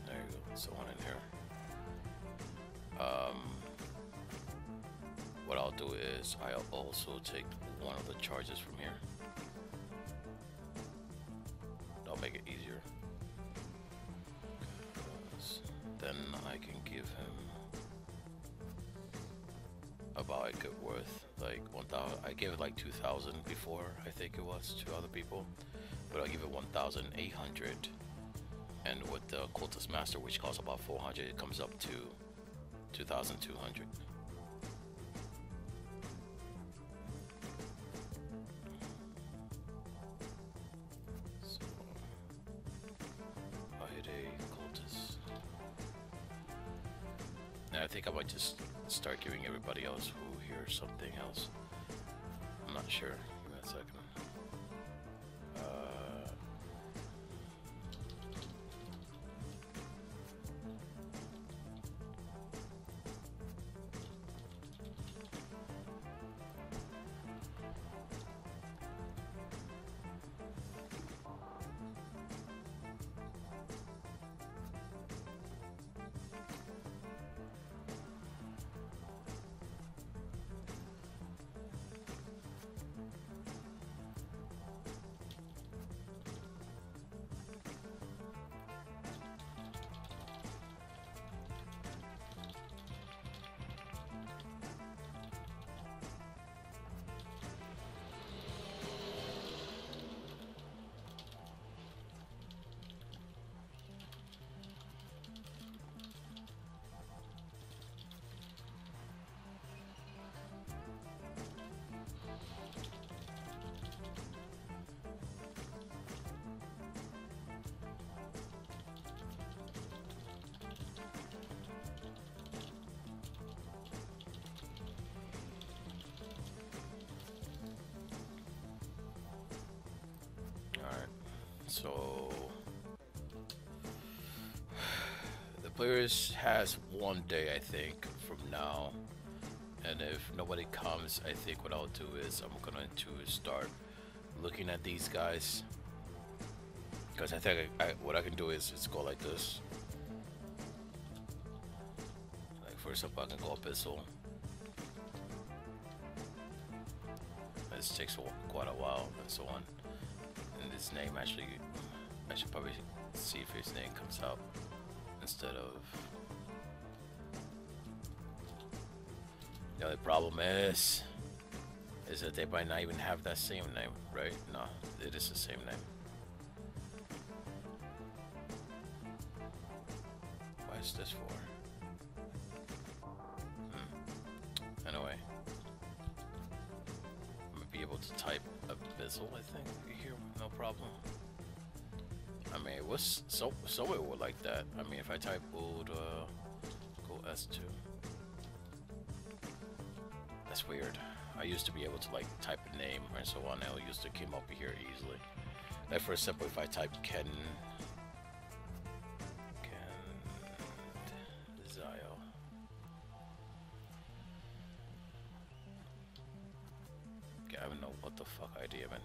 Speaker 2: There you go. Someone in here. What I'll do is I'll also take one of the charges from here. That'll make it easier. Then I can give him about a good worth, like 1,000. I gave it like 2,000 before, I think it was, to other people, but I'll give it 1,800. And with the Cultist Master, which costs about 400, it comes up to 2,200. I think I might just start giving everybody else who hears something else. I'm not sure. Give me a second. So the players has one day, I think, from now, and if nobody comes, I think what I'll do is I'm going to start looking at these guys, because I think what I can do is just go like this. Like first up, I can go Abyssal. This takes quite a while, and so on. And his name actually, I should probably see if his name comes out instead of. The only problem is that they might not even have that same name, right? No, it is the same name. Why is this for? Anyway, I'm gonna be able to type Abyssal, I think, here, no problem. I mean, it was so it would like that. I mean, if I type would go S2. That's weird. I used to be able to like type a name and so on. I used to come up here easily. Like for example, if I type Ken Zio. Okay, I don't know what the fuck idea, man.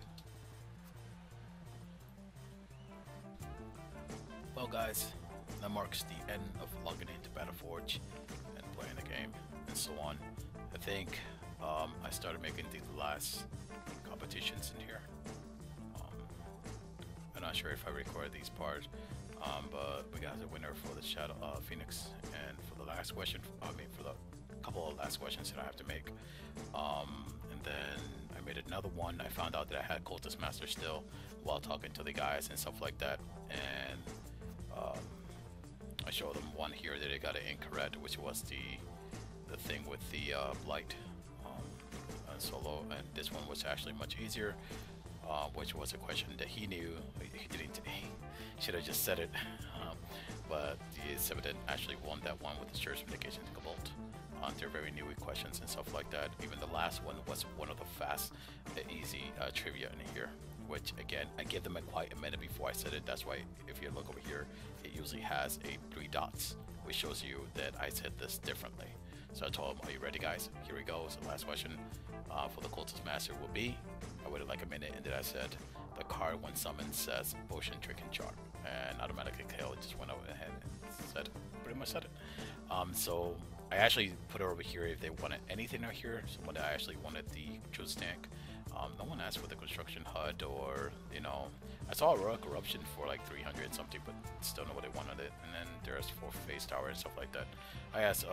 Speaker 2: Well, guys, that marks the end of logging into Battleforge and playing the game and so on. I think I started making the last competitions in here. I'm not sure if I recorded these parts, but we got the winner for the Shadow Phoenix, and for the last question, I mean for the couple of last questions that I have to make, and then I made another one. I found out that I had Cultist Master still while talking to the guys and stuff like that, and I showed them one here that they got it incorrect, which was the thing with the blight solo, and this one was actually much easier, which was a question that he knew. He didn't. He should have just said it, but the 7 actually won that one with the Church Vindication Cabalt. They're very new questions and stuff like that. Even the last one was one of the fast, easy trivia in here, which again, I gave them quite a minute before I said it. That's why if you look over here, it usually has 3 dots, which shows you that I said this differently. So I told them, are you ready, guys? Here we go. So the last question for the Cultist Master will be, I waited like a minute, and then I said, the card when summoned says Potion, Trick, and Charm. And automatically Kale just went over ahead and said, pretty much said it. So I actually put it over here if they wanted anything out here. Someone that actually wanted the Juice Tank. No one asked for the Construction HUD, or, you know, I saw a Royal Corruption for like 300 something, but still nobody wanted it. And then there's for Phase Tower and stuff like that. I asked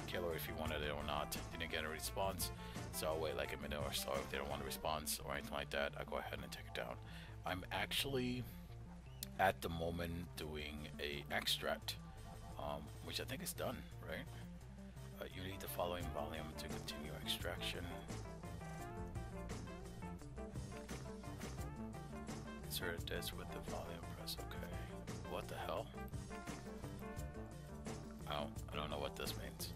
Speaker 2: Killer if he wanted it or not. Didn't get a response, so I'll wait like a minute or so. If they don't want a response or anything like that, I'll go ahead and take it down. I'm actually at the moment doing a extract, which I think is done, right? You need the following volume to continue extraction. Insert this with the volume press. Okay. What the hell? I don't know what this means.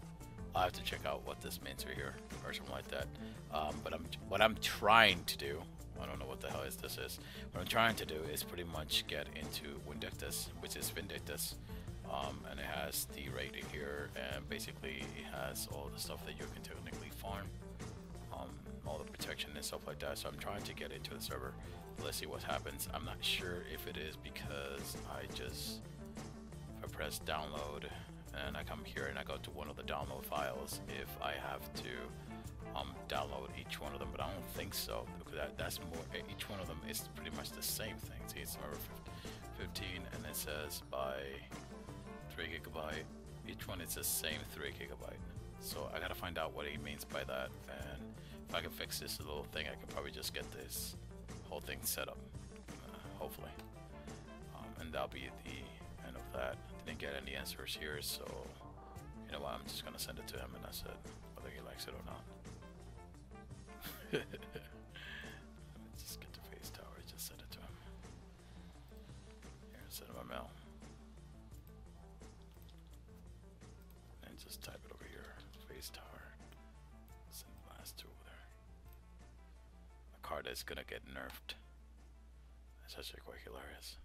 Speaker 2: I'll have to check out what this means right here or something like that. But what I'm trying to do, I don't know what the hell this is. What I'm trying to do is pretty much get into Vindictus, which is Vindictus. And it has the rating here, and basically it has all the stuff that you can technically farm, all the protection and stuff like that. So I'm trying to get into the server. Let's see what happens. I'm not sure if it is because if I press download and I come here and I go to one of the download files, if I have to download each one of them, but I don't think so, because that's more, each one of them is pretty much the same thing. See, it's number 15 and it says by 3 GB. Each one is the same 3 GB. So I gotta find out what he means by that, and if I can fix this little thing, I can probably just get this whole thing set up, hopefully. And that'll be the end of that. Didn't get any answers here, so you know what, I'm just gonna send it to him, and that's it, whether he likes it or not. Let me just get to Phase Tower, just send it to him. Here, send him a mail. And just type it over here, Phase Tower. Send the last 2 over there. A card that's gonna get nerfed. That's actually quite hilarious.